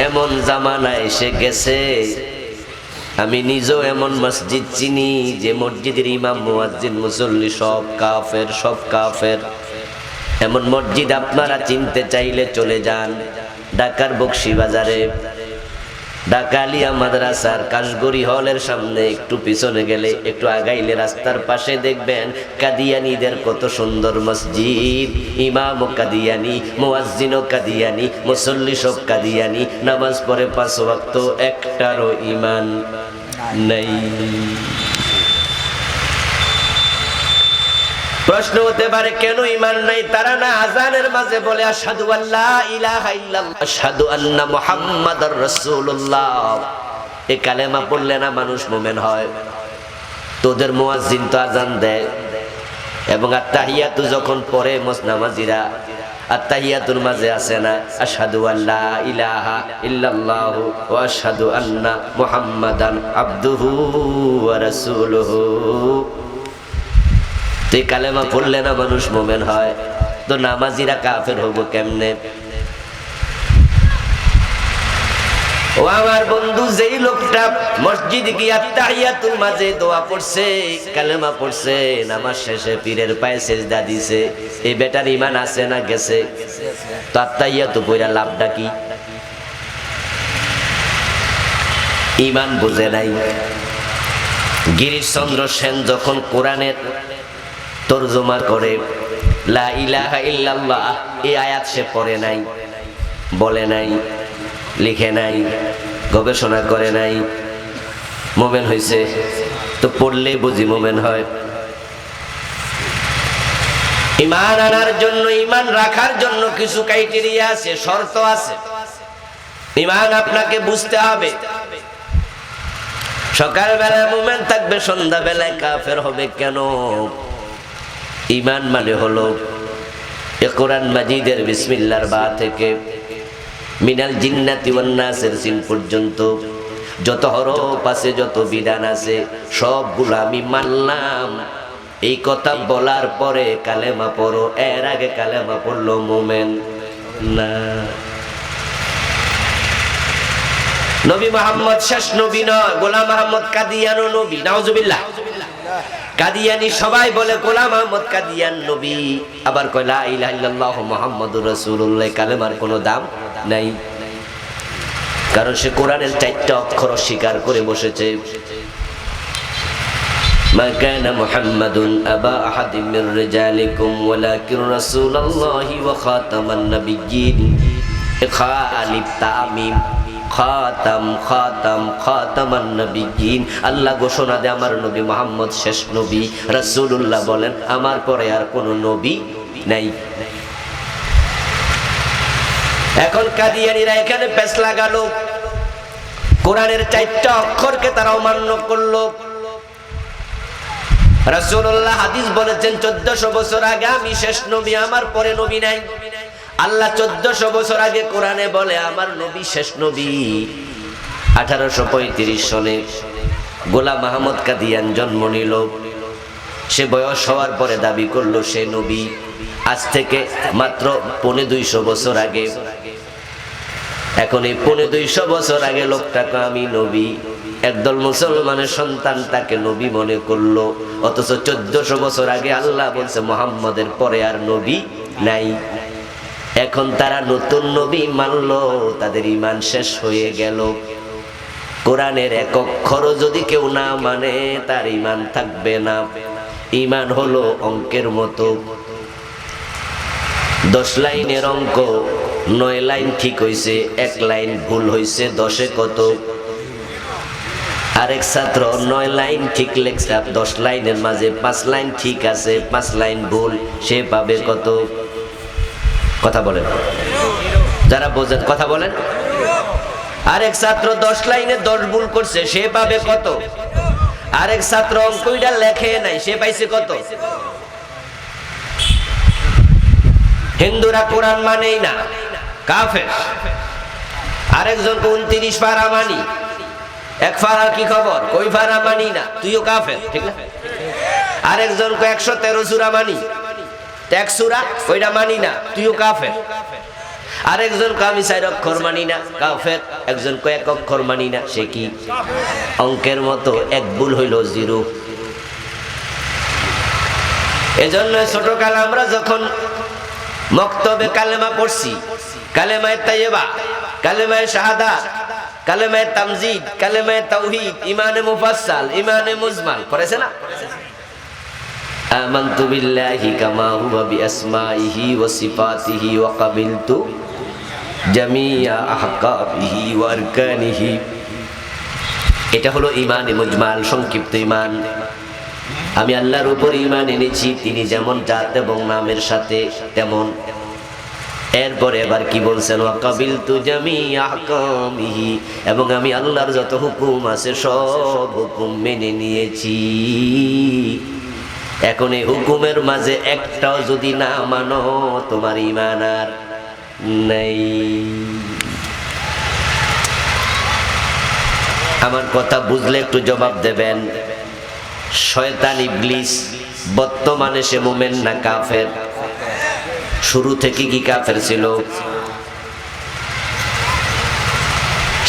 এমন জামানা এসে গেছে। আমি নিজেও এমন মসজিদ চিনি যে মসজিদের ইমাম, মুয়াজ্জিন, মুসল্লি সব কাফের, সব কাফের। এমন মসজিদ আপনারা চিনতে চাইলে চলে যান ঢাকার বকশীবাজারে, ঢাকা আলিয়া মাদ্রাসার কাশগড়ি হলের সামনে একটু পিছনে গেলে, একটু আগাইলে রাস্তার পাশে দেখবেন কাদিয়ানীদের কত সুন্দর মসজিদ। ইমাম ও কাদিয়ানী, মুয়াজ্জিন ও কাদিয়ানী, মুসল্লি সব কাদিয়ানী, নামাজ পড়ে 5 ওয়াক্ত, একটারও ঈমান নাই। প্রশ্ন হতে পারে কেন ঈমান নাই? তারা না আযানের মাঝে বলে আশহাদু আল্লা ইলাহা ইল্লাল্লাহ আশহাদু আন্না মুহাম্মাদার রাসূলুল্লাহ। এই কালেমা পড়লে না মানুষ মুমিন হয়। তোদের মুয়াজ্জিন তো আযান দেয়, এবং আত্তাহিয়াতু যখন পড়ে নামাজিরা, আত্তাহিয়াতুর মাঝে আছে না আশহাদু আল্লা ইলাহা ইল্লাল্লাহ ওয়া আশহাদু আন্না মুহাম্মাদান আবদুহু ওয়া রাসূলুহু। এই কালেমা পড়লে না মানুষ মুমিন হয়, তো নামাজিরা কাফের হবো কেমনে? ও আমার বন্ধু, যেই লোকটা মসজিদে গিয়ে আত্তাহিয়াতুর মাঝে দোয়া পড়ছে, কালেমা পড়ছে, নামাজ শেষে পীরের পায়ে সিজদা দিছে, এই বেটার ঈমান আছে না গেছে? তো আত্তাহিয়াতু পড়া লাভটা কি? ঈমান বুঝে নাই। গিরিশচন্দ্র সেন যখন কোরআনের তরজমা করে লা ইলাহা ইল্লাল্লাহ, এই আয়াত সে পড়ে নাই, বলে নাই, লিখে নাই, গবেষণা করে নাই, মুমিন হইছে। তো পড়লে বুঝি মুমিন হয়? ঈমান আনার জন্য, ঈমান রাখার জন্য কিছু ক্রাইটেরিয়া আছে, শর্ত আছে। ঈমান আপনাকে বুঝতে হবে। সকালবেলা মুমিন থাকবে, সন্ধ্যাবেলায় কাফের হবে কেন? ঈমান মানে হলো এ কোরআন মাজিদের বিসমিল্লাহর বা থেকে মিনাল জিন্নাতি ওয়ান নাসের সিন পর্যন্ত যত হরফ আছে, যত বিধান আছে, সবগুলো আমি মানলাম। এই কথা বলার পরে কালেমা পড়ো, এর আগে কালেমা পড়লো মুমিন না। নবী মুহাম্মদ শেষ নবী নয়, গোলাম আহমদ কাদিয়ানো নবী, নাউজুবিল্লাহ। কাদিয়ানি সবাই বলে গোলাম আহমদ কাদিয়ান নবী, আবার কয় লা ইলাহা ইল্লাল্লাহ মুহাম্মাদুর রাসূলুল্লাহ। কালেমার কোনো দাম নাই, কারণ সে কোরআনের 4টা অক্ষর অস্বীকার করে বসেছে। মা কানা মুহাম্মাদুন আবা আহাদিম মির রিজালিকুম ওয়ালাকিন রাসূলুল্লাহি ওয়া খাতামান নাবিয়্যিন। খালিফ তামিম খাতাম খাতাম খাতামান নবিয়্যিন। আল্লাহ ঘোষণা দেয় আমার নবী মুহাম্মদ শেষ নবী। রাসূলুল্লাহ বলেন আমার পরে আর কোনো নবী নাই। এখন কাদিয়ানীরা এখানে পেছ লাগালো, কোরআনের 4টা অক্ষরকে তারা অমান্য করলো। রাসূলুল্লাহ হাদিস বলেছেন 1400 বছর আগে আমি শেষ নবী, আমার পরে নবী নাই। আল্লাহ 1400 বছর আগে কোরআনে বলে আমার নবী শেষ নবী। 1835 সনে গোলাম আহমদ কাদিয়ান জন্ম নিল। সে বয়স হওয়ার পরে দাবি করলো সে নবী। আজ থেকে মাত্র 250 বছর আগে, এখন এই 250 বছর আগে লোকটাকে আমি নবী, একদল মুসলমানের সন্তান তাকে নবী মনে করলো। অথচ 1400 বছর আগে আল্লাহ বলছে মুহাম্মদের পরে আর নবী নাই। এখন তারা নতুন নবী মানলো, তাদের ঈমান শেষ হয়ে গেল। কোরআনের এক অক্ষরও যদি কেউ না মানে তার ঈমান থাকবে না। ঈমান হলো অঙ্কের মতো, 10 লাইনের অঙ্ক, 9 লাইন ঠিক হইছে, 1 লাইন ভুল হইছে, 10-এ কত? আরেক ছাত্র 9 লাইন ঠিক লেখছে, 10 লাইনের মাঝে 5 লাইন ঠিক আছে, 5 লাইন ভুল, সে পাবে কত? কথা বলেন, যারা বোঝেন কথা বলেন। আরেক ছাত্র 10 লাইনে 10 ভুল করছে, সে পাবে কত? আরেক ছাত্র অঙ্কটা লেখে নাই, সে পাইছে কত? হিন্দুরা কোরআন মানেই না, কাফের। আরেকজন 29 পারা মানি, 1 পারার কি খবর? কই পারা মানি না, তুইও কাফের, ঠিক না? আরেকজন 113 সূরা মানি, 1 সূরা ওইটা মানি না, তুইও কাফের। আরেকজন আমি 4 অক্ষর মানি না, কাফের। একজন 1 অক্ষর মানি না, সে কি? অঙ্কের মতো 1 ভুল হইল 0। এজন্য ছোটকাল আমরা যখন মক্তবে কালেমা পড়ছি, কালেমায়ে তাইয়্যিবা, কালেমায়ে শাহাদাত, কালেমায়ে তামজিদ, কালেমায়ে তাওহীদ, ঈমানে মুফাসসাল, ঈমানে মুজমাল পড়েছে না? আমানতু বিল্লাহি কামা হুয়া বিআসমাইহি ওয়া সিফাতিহি ওয়া কাবিলতু জামিয়া আহকামিহি ওয়া আরকানিহি। এটা হলো ঈমানে মুজমাল, সংক্ষিপ্ত ঈমান। আমি আল্লাহর উপর ঈমান এনেছি, তিনি যেমন জাত এবং নামের সাথে তেমন। এরপরে এবার কি বলছেন? ওয়া কাবিলতু জামিয়া আহকামিহি, এবং আমি আল্লাহর যত হুকুম আছে সব হুকুম মেনে নিয়েছি। এখন এই হুকুমের মাঝে একটাও যদি না মানো, তোমার ঈমান আর নেই। আমার কথা বুঝলে একটু জবাব দেবেন। শয়তান ইবলিস বর্তমানে সে মুমিন না কাফের? শুরু থেকে কি কাফের ছিল?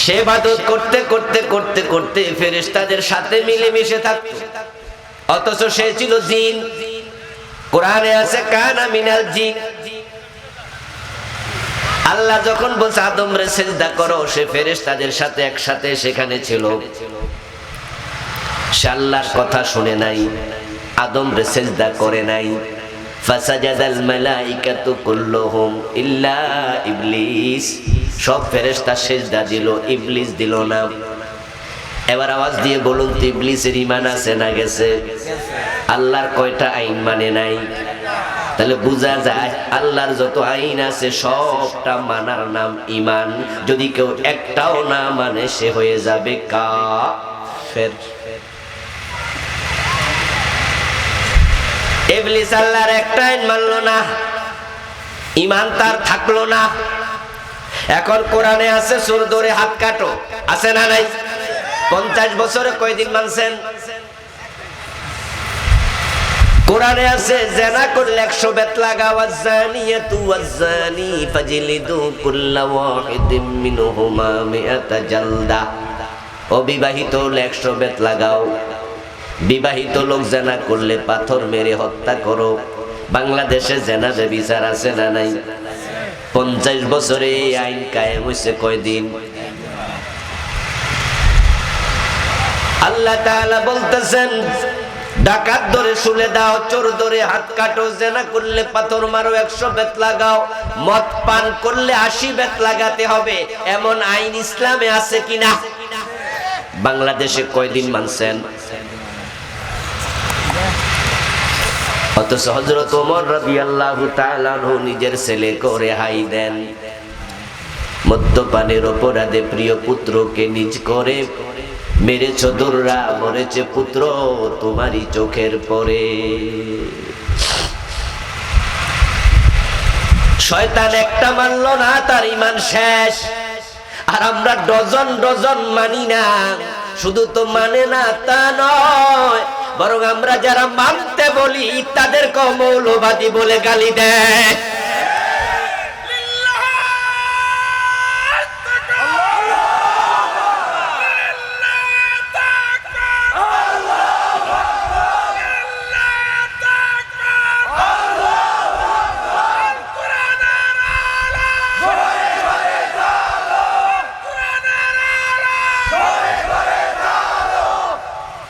সে ইবাদত করতে করতে করতে করতে ফেরেশতাদের সাথে মিলেমিশে থাকতো, অথচ সে ছিল জিন। কোরআনে আছে কানা মিনাল জিন। আল্লাহ যখন বলছে আদমরে সিজদা করো, সে ফেরেশতাদের সাথে একসাথে সেখানে ছিল। সে আল্লাহর কথা শুনে নাই, আদমরে সিজদা করে নাই। ফাসাজাদাল মালাইকাতু কুল্লুহুম ইল্লা ইবলিস, সব ফেরেশতা সিজদা দিল, ইবলিস দিল না। এবার আওয়াজ দিয়ে বলুন তো, ইবলিসের ঈমান আছে না গেছে? আল্লাহর কয়টা আইন মানে নাই? তাহলে বোঝা যায় আল্লাহর যত আইন আছে সবটা মানার নাম ঈমান। যদি কেউ একটাও না মানে সে হয়ে যাবে কাফের। ইবলিস আল্লাহর একটা আইন মানলো না, ঈমান তার থাকলো না। এখন কোরআনে আছে চোর ধরে হাত কাটো, আছে না নাই? 50 বছরে কয়দিন মানছেন? কোরআনে আছে জেনা করলে 100 বেত লাগাও, আয-যানিয়াতু ওয়াজ-যানি ফাজলিদু কুল্লা ওয়াহিদিম মিনহুমা মিআতা জালদা। অবিবাহিত হলে 100 বেত লাগাও, বিবাহিত লোক জেনা করলে পাথর মেরে হত্যা করো। বাংলাদেশে জেনা বিচার আছে না নাই? 50 বছরে এই আইন কায়েম হইছে কয়দিন? আল্লাহ তাআলা বলতেছেন ডাকাত ধরে শুলে দাও, চোর ধরে হাত কাটো, জেনা করলে পাথর মারো, 100 বেত লাগাও, মদ পান করলে 80 বেত লাগাতে হবে, এমন আইন ইসলামে আছে কিনা? বাংলাদেশে কয়দিন মানছেন? অথচ হযরত ওমর রাদিয়াল্লাহু তাআলা আনহু নিজের ছেলেকে রেহাই দেন। মদ্যপানের অপরাধে প্রিয় পুত্রকে নিজ করে মেরেছ দোররা, মরেছে পুত্র তোমারই চোখের পরে। শয়তান একটা মানল না, তার ঈমান শেষ। আর আমরা ডজন ডজন মানি না, শুধু তো মানে না তা নয়, বরং আমরা যারা মানতে বলি তাদেরকে মৌলবাদী বলে গালি দেয়।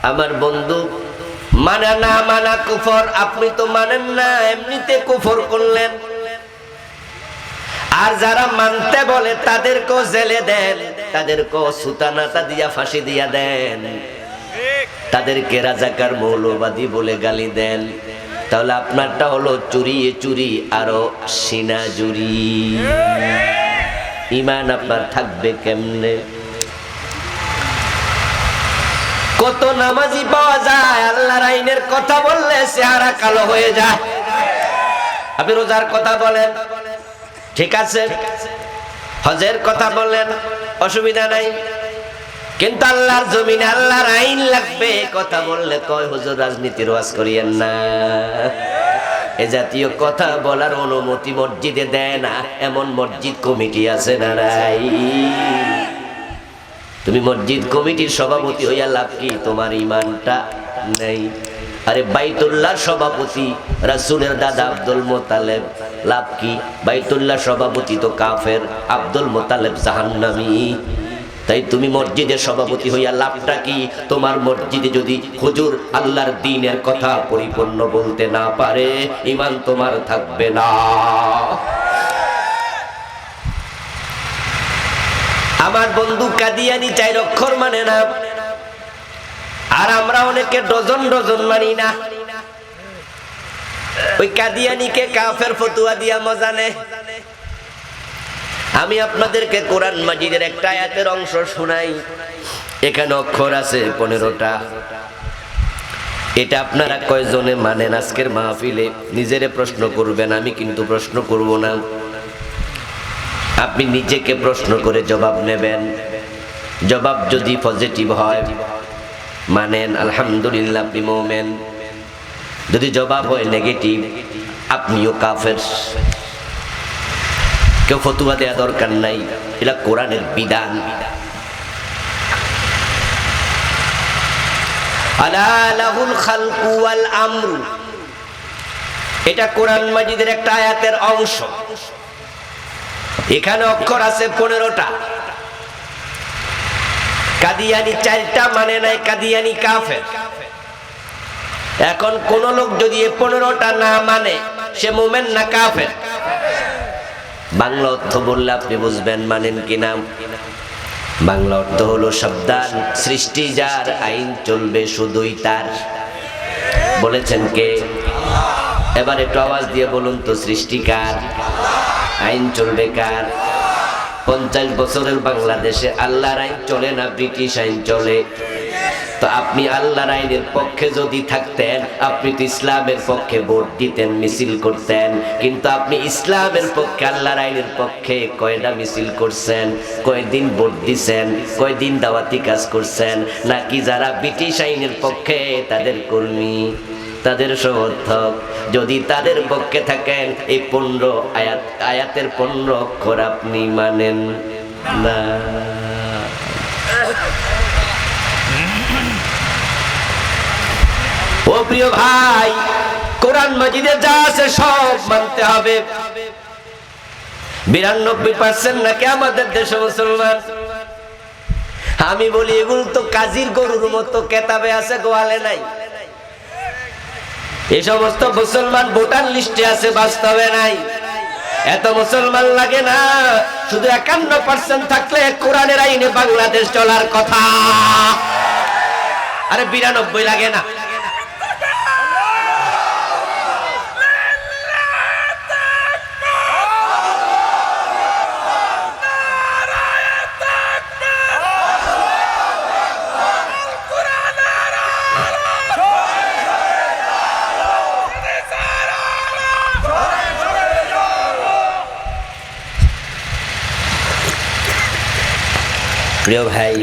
আমার বন্ধু, মানা না মানা কুফর। আপনি তো মানেন না, এমনিতে কুফর করলেন। আর যারা মানতে বলে তাদেরকেও জেলে দেন, তাদেরকেও সুতানাতা দিয়া ফাঁসি দিয়া দেন, তাদেরকে রাজাকার মৌলবাদী বলে গালি দেন। তাহলে আপনারটা হলো চুরি চুরি আরো সিনা জুরি। ঈমান আপনার থাকবে কেমনে? কত নামাজি পাওয়া যায়, আল্লাহর আইনের কথা বললে চেহারা কালো হয়ে যায়। আপনি রোজার কথা বলেন, ঠিক আছে, হজের কথা বলেন, অসুবিধা নাই, কিন্তু আল্লাহর জমিনে আল্লাহর আইন লাগবে কথা বললে কয় হুজুর রাজনীতির ওয়াজ করিয়েন না। এ জাতীয় কথা বলার অনুমতি মসজিদে দেয় না, এমন মসজিদ কমিটি আছে না নাই? তুমি মসজিদ কমিটির সভাপতি হইয়া লাভ কি? তোমার ঈমানটা নেই। আরে বাইতুল্লাহর সভাপতি রাসূলের দাদা আব্দুল মুত্তালিব, লাভ কি? বাইতুল্লাহর সভাপতি তো কাফের, আব্দুল মুত্তালিব জাহান্নামী। তাই তুমি মসজিদের সভাপতি হইয়া লাভটা কি? তোমার মসজিদে যদি হুজুর আল্লাহর দ্বীনের কথা পরিপূর্ণ বলতে না পারে, ঈমান তোমার থাকবে না। আমার বন্ধু কাদিয়ানি 4 অক্ষর মানে না, আর আমরা অনেকে ডজন ডজন মানি না। ওই কাদিয়ানিকে কাফের ফতুয়া দিয়া মজা নেয়। আমি আপনাদেরকে কোরআন মাজিদের একটা আয়াতের অংশ শোনাই। এখানে অক্ষর আছে 15টা। এটা আপনারা কয়জনে মানেন আজকের মাহফিলে? নিজেরে প্রশ্ন করবেন, আমি কিন্তু প্রশ্ন করব না। আপনি নিজেকে প্রশ্ন করে জবাব নেবেন। জবাব যদি পজিটিভ হয় মানেন, আলহামদুলিল্লাহ আপনি মুমিন। যদি জবাব হয় নেগেটিভ, আপনিও কাফের। কেউ ফতুয়া দেওয়া দরকার নাই, এটা কোরআনের বিধান। আলা লাহুল খালকু ওয়াল আমরু, এটা কোরআন মাজিদের একটা আয়াতের অংশ। এখানে অক্ষর আছে 15টা। কাদিয়ানি 4টা মানে নাই, কাদিয়ানি কাফের। এখন কোন লোক যদি 15টা না মানে, সে মুমিন না কাফের? বাংলা অর্থ বললে আপনি বুঝবেন মানেন কিনা। বাংলা অর্থ হলো সাবধান, সৃষ্টি যার, আইন চলবে শুধুই তার। বলেছেন কে? এবার একটু আওয়াজ দিয়ে বলুন তো, সৃষ্টিকার, আইন চলবে কার? 50 বছরের বাংলাদেশে আল্লাহর আইন চলে না ব্রিটিশ আইন চলে? তো আপনি আল্লাহর আইনের পক্ষে যদি থাকতেন, আপনি তো ইসলামের পক্ষে ভোট দিতেন, মিছিল করতেন। কিন্তু আপনি ইসলামের পক্ষে, আল্লাহর আইনের পক্ষে কয়টা মিছিল করছেন? কয়দিন ভোট দিছেন? কয়দিন দাওয়াতি কাজ করছেন? নাকি যারা ব্রিটিশ আইনের পক্ষে তাদের কর্মী, তাদের সমর্থক? যদি তাদের পক্ষে থাকেন, এই 15 আয়াতের 15 অক্ষর আপনি মানেন না। ও প্রিয় ভাই, কোরআন মাজিদে যা আছে সব মানতে হবে। 92% নাকি আমাদের দেশে মুসলমান। আমি বলি এগুলো তো কাজীর গরুর মতো কেতাবে আছে, গোয়ালে নাই। এই সমস্ত মুসলমান ভোটার লিস্টে আছে, বাস্তবে নাই। এত মুসলমান লাগে না, শুধু 51% থাকলে কোরআনের আইনে বাংলাদেশ চলার কথা। আরে 92 লাগে না। প্রিয় ভাই,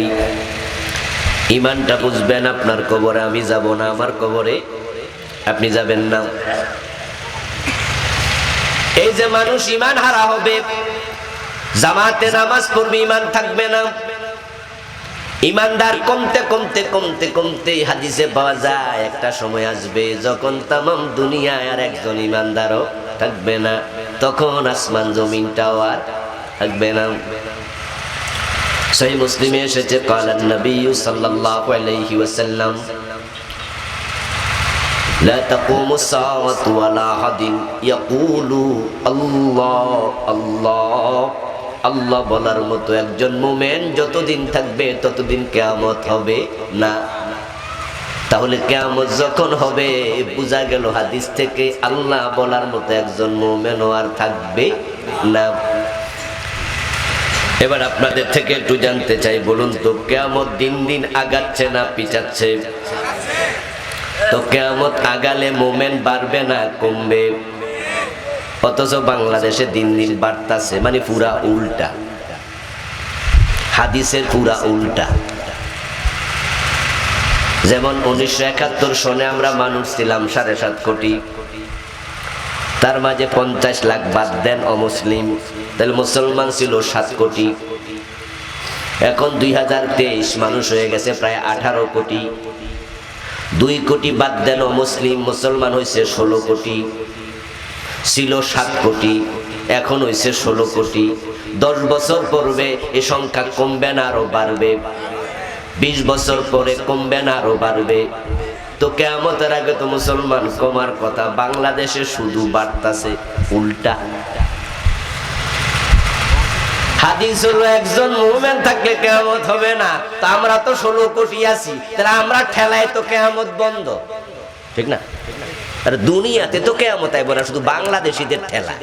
ইমানটা বুঝবেন। আপনার কবরে আমি যাব না, আমার কবরে আপনি যাবেন না। এই যে মানুষ ইমান হারা হবে, জামাতে নামাজ পড়বে, ইমান থাকবে না। ইমানদার কমতে কমতে কমতে কমতে হাদিসে পাওয়া যায় একটা সময় আসবে যখন তামাম দুনিয়ায় আর একজন ইমানদারও থাকবে না, তখন আসমান জমিনটাও আর থাকবে না। সহিহ মুসলিমে এসেছে, ক্বালান নবী সাল্লাল্লাহু আলাইহি ওয়াসাল্লাম, লা তাকুমুস সাআতু ওয়ালা আহাদিন ইয়াকুলু আল্লাহ আল্লাহ। আল্লাহ বলার মতো একজন মুমিন যতদিন থাকবে ততদিন কিয়ামত হবে না। তাহলে কিয়ামত যখন হবে, বোঝা গেল হাদিস থেকে আল্লাহ বলার মতো একজন মুমিনও আর থাকবে না। এবার আপনাদের থেকে একটু জানতে চাই, বলুন তো কিয়ামত দিন দিন আগাচ্ছে না পিছাচ্ছে? তো কিয়ামত আগালে মুমিন বাড়বে না কমবে? অথচ বাংলাদেশে দিন দিন বাড়তাছে, মানে পুরা উল্টা, হাদিসের পুরা উল্টা। যেমন 1971 সনে আমরা মানুষ ছিলাম 7.5 কোটি, তার মাঝে 50 লাখ বাদ দেন অমুসলিম, তাহলে মুসলমান ছিল 7 কোটি। এখন 2023 মানুষ হয়ে গেছে প্রায় 18 কোটি। 2 কোটি বাদ দেন অমুসলিম, মুসলমান হয়েছে 16 কোটি। ছিল 7 কোটি, এখন হয়েছে 16 কোটি। 10 বছর পরে এই সংখ্যা কমবে না আরো বাড়বে, 20 বছর পরে কমবে না আরো বাড়বে। তো কিয়ামতের আগে তো মুসলমান কমার কথা, বাংলাদেশে শুধু বাড়তাছে উল্টা। হাদিস হলো একজন মুমিন থাকলে কিয়ামত হবে না। তা আমরা তো 16 কোটি আছি, তাহলে আমরা ঠেলায় তো কিয়ামত বন্ধ, ঠিক না? আর দুনিয়াতে তো কিয়ামত আইব না, শুধু বাংলাদেশীদের ঠেলা।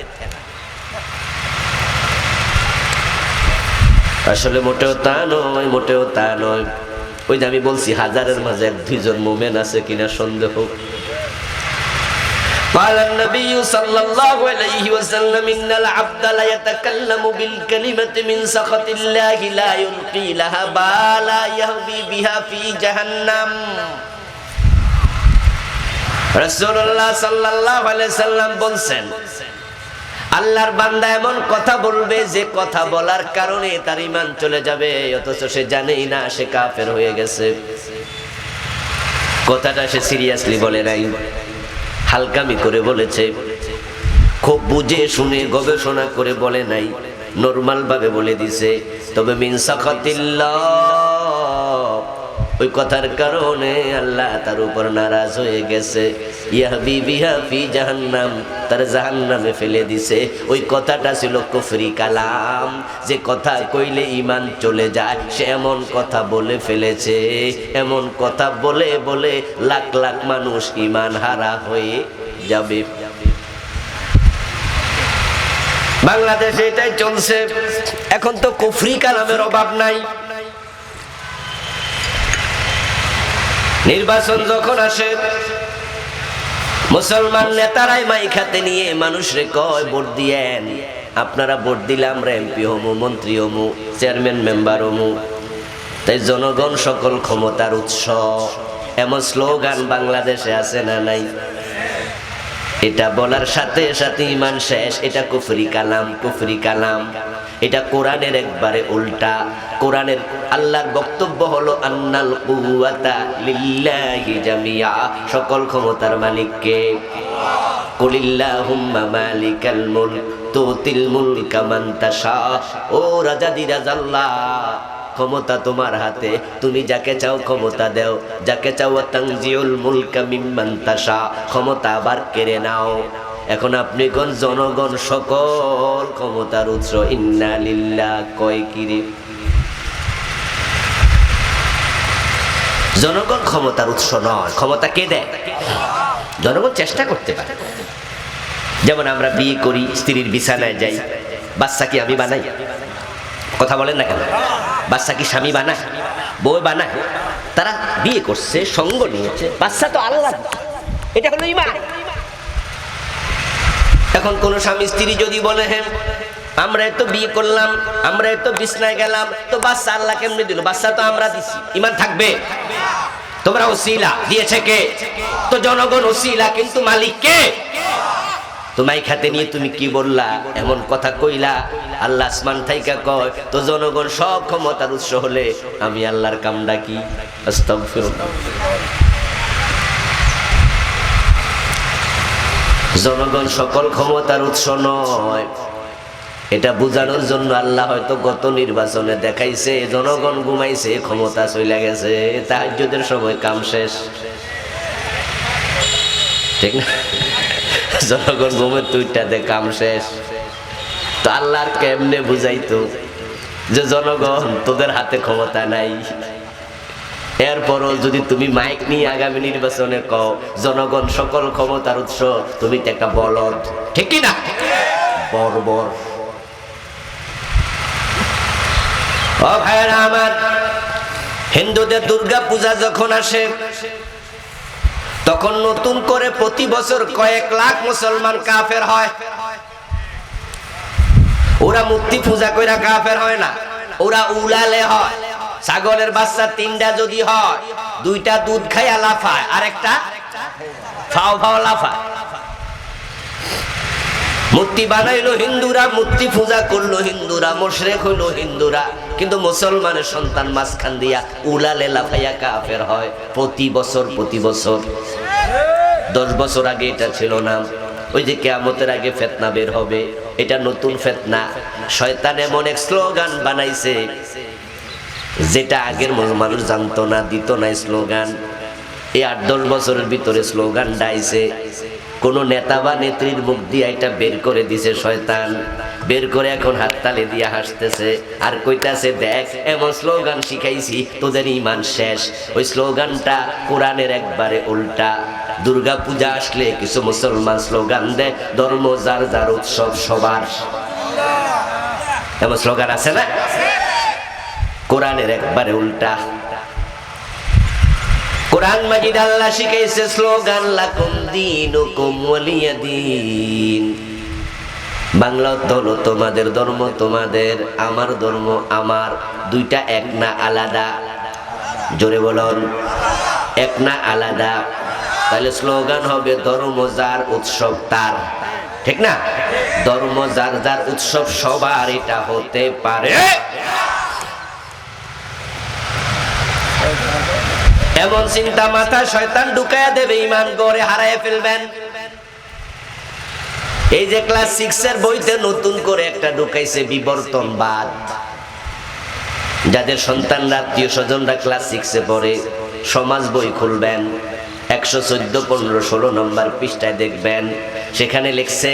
আসলে মোটেও তা নয়, মোটেও তা নয়। ওই যে আমি বলছি, হাজারের মাঝে 1-2 জন মুমিন আছে কিনা সন্দেহ। قال النبي صلى الله عليه وسلم إن العبد لا يتكلم بالكلمة من سخط الله لا يلقي لها بالا يهوي بها في جهنم। রাসূলুল্লাহ সাল্লাল্লাহু আলাইহি সাল্লাম বলেন, আল্লাহর বান্দা এমন কথা বলবে যে কথা বলার কারণে তার ঈমান চলে যাবে, অথচ সে জানেই না সে কাফের হয়ে গেছে। কথাটা সে সিরিয়াসলি বলে নাই, হালকামি করে বলেছে, খুব বুঝে শুনে গবেষণা করে বলে নাই, নরমাল ভাবে বলে দিছে। তবে মিন সাখাতিল্লাহ, ওই কথার কারণে আল্লাহ তার উপর নারাজ হয়ে গেছে। ইয়াহবি বিহা ফি জাহান্নাম, তার জাহান্নামে ফেলে দিছে। ওই কথাটা ছিল কুফরি কালাম, যে কথা কইলে ঈমান চলে যায়, সে এমন কথা বলে ফেলেছে। এমন কথা বলে বলে লাখ লাখ মানুষ ঈমান হারা হয়ে যাবে। বাংলাদেশে এটাই চলছে। এখন তো কুফরি কালামের অভাব নাই। নির্বাচন যখন আসে, মুসলমান নেতারাই মাই খাতে নিয়ে মানুষরে কয় ভোট দিয়েন। আপনারা ভোট দিলে আমরা এমপি হমু, মন্ত্রী হমু, চেয়ারম্যান মেম্বার হমু। তাই জনগণ সকল ক্ষমতার উৎস, এমন স্লোগান বাংলাদেশে আছে না নাই? এটা বলার সাথে সাথে ঈমান শেষ। এটা কুফরি কালাম, কুফরি কালাম। এটা কোরআনের একবারে উল্টা। কোরআনের আল্লাহর বক্তব্য হলো আন্নাল কুওয়াতা লিল্লাহি জামিয়া, সকল ক্ষমতার মালিক কে? কুলিল্লাহুম্মা মালিকাল মুলক তুতিল মুলকা মান তাশা। ও রাজাদিরাজ আল্লাহ, ক্ষমতা তোমার হাতে, তুমি যাকে চাও ক্ষমতা দাও, যাকে চাও তানজিউল মুলকা মিম্মান তাশা, ক্ষমতা আবার কেড়ে নাও। এখন আপনি কোন জনগণ সকল ক্ষমতার উৎস। ইন্না লিল্লাহ কয় কিরে, জনগণ ক্ষমতার উৎস নয়, ক্ষমতা কে দেয়? জনগণ চেষ্টা করতে পারে। যেমন আমরা বিয়ে করি, স্ত্রীর বিছানায় যাই, বাচ্চা কি আমি বানাই? কথা বলেন না কেন? বাচ্চা কি স্বামী বানায়? বউ বানায়? তারা বিয়ে করছে, সঙ্গ নিয়েছে, বাচ্চা তো আল্লাহ। এটা হলো ঈমান। এখন কোন স্বামী স্ত্রী যদি বলে হ্যাঁ আমরা এত বিয়ে করলাম, আমরা এত বিছনায় গেলাম, তো বাচ্চা আল্লাহ কেমনে দিল? বাচ্চা তো আমরা দিছি, ঈমান থাকবে? তোমরা ওসিলা দিয়েছে কে? তো জনগণ ওসিলা, কিন্তু মালিক কে? তোমায় খাতে নিয়ে তুমি কি বললা, এমন কথা কইলা। আল্লাহ আসমান থাইকা কয়, তো জনগণ সব ক্ষমতার উৎস হলে আমি আল্লাহর কামটা কি? আস্তাগফিরুল্লাহ। জনগণ সকল ক্ষমতার উৎস নয়, এটা বোঝানোর জন্য আল্লাহ হয়তো গত নির্বাচনে দেখাইছে জনগণ ঘুমাইছে, ক্ষমতা চলে গেছে, তাহাজ্জুদের সময় কাম শেষ। ঠিক না? জনগণ ঘুমের তুইটাতে কাম শেষ। তো আল্লাহর কেমনে বুঝাইতো যে জনগণ তোদের হাতে ক্ষমতা নাই? এরপরও যদি তুমি মাইক নিয়ে আগামী নির্বাচনে কও জনগণ সকল ক্ষমতার উৎস, তুমি তো একটা বলদ, ঠিক না? বর্বর। ও ভাইরা আমার, হিন্দুদের দুর্গা পূজা যখন আসে তখন নতুন করে প্রতি বছর কয়েক লাখ মুসলমান কাফের হয়। ওরা মূর্তি পূজা কইরা কাফের হয় না, ওরা উলালে হয়। ছাগলের বাচ্চা 3টা যদি হয়, 2টা দুধ খাইয়া লাফায়, আরেকটা ফাও ফাও লাফায়। মূর্তি বানাইলো হিন্দুরা, মূর্তি পূজা করলো হিন্দুরা, মুশরিক হইলো হিন্দুরা, কিন্তু মুসলমানের সন্তান মাঝখান দিয়া উলালে লাফাইয়া কাফের হয় প্রতি বছর। 10 বছর আগে এটা ছিল না। ওই যে কিয়ামতের আগে ফিতনা বের হবে, এটা নতুন ফিতনা। শয়তান এমন এক স্লোগান বানাইছে যেটা আগের মানুষ জানতো না, দিত না স্লোগান। এই 8-10 বছরের ভিতরে স্লোগান ডাইছে। কোন নেতা বা নেত্রীর মুখ দিয়ে এটা বের করে দিছে শয়তান। বের করে এখন হাততালি দিয়ে হাসতেছে আর কইতাছে, দেখ এমন স্লোগান শিখাইছি, তোদের ঈমান শেষ। ওই স্লোগানটা কোরআনের একবারে উল্টা। দুর্গা পূজা আসলে কিছু মুসলমান স্লোগান দেয়, ধর্ম যার যার, উৎসব সবার। এমন স্লোগান আছে না? কোরআনের একবারে উল্টা। কোরআন মাজিদ আল্লাহ শিখাইছে স্লোগান, লাকুম দীনুকুম ওয়ালিয়া দীন। বাংলা হলো তোমাদের ধর্ম তোমাদের, আমার ধর্ম আমার। দুইটা এক না, আলাদা? জোরে বলুন, এক না আলাদা? তাহলে স্লোগান হবে ধর্ম যার, উৎসব তার, ঠিক না? ধর্ম যার যার, উৎসব সবার, এটা হতে পারে। এমন চিন্তা মাথা শয়তান ঢুকায়া দেবে, ঈমান গড়ে হারায় ফেলবেন। এই যে ক্লাস 6 এর বইতে নতুন করে একটা ঢুকাইছে বিবর্তনবাদ। যাদের সন্তানরা, আত্মীয় স্বজনরা ক্লাস 6 এ পড়ে, সমাজ বই খুলবেন, 114, 15, 16 নম্বর পৃষ্ঠায় দেখবেন, সেখানে লিখছে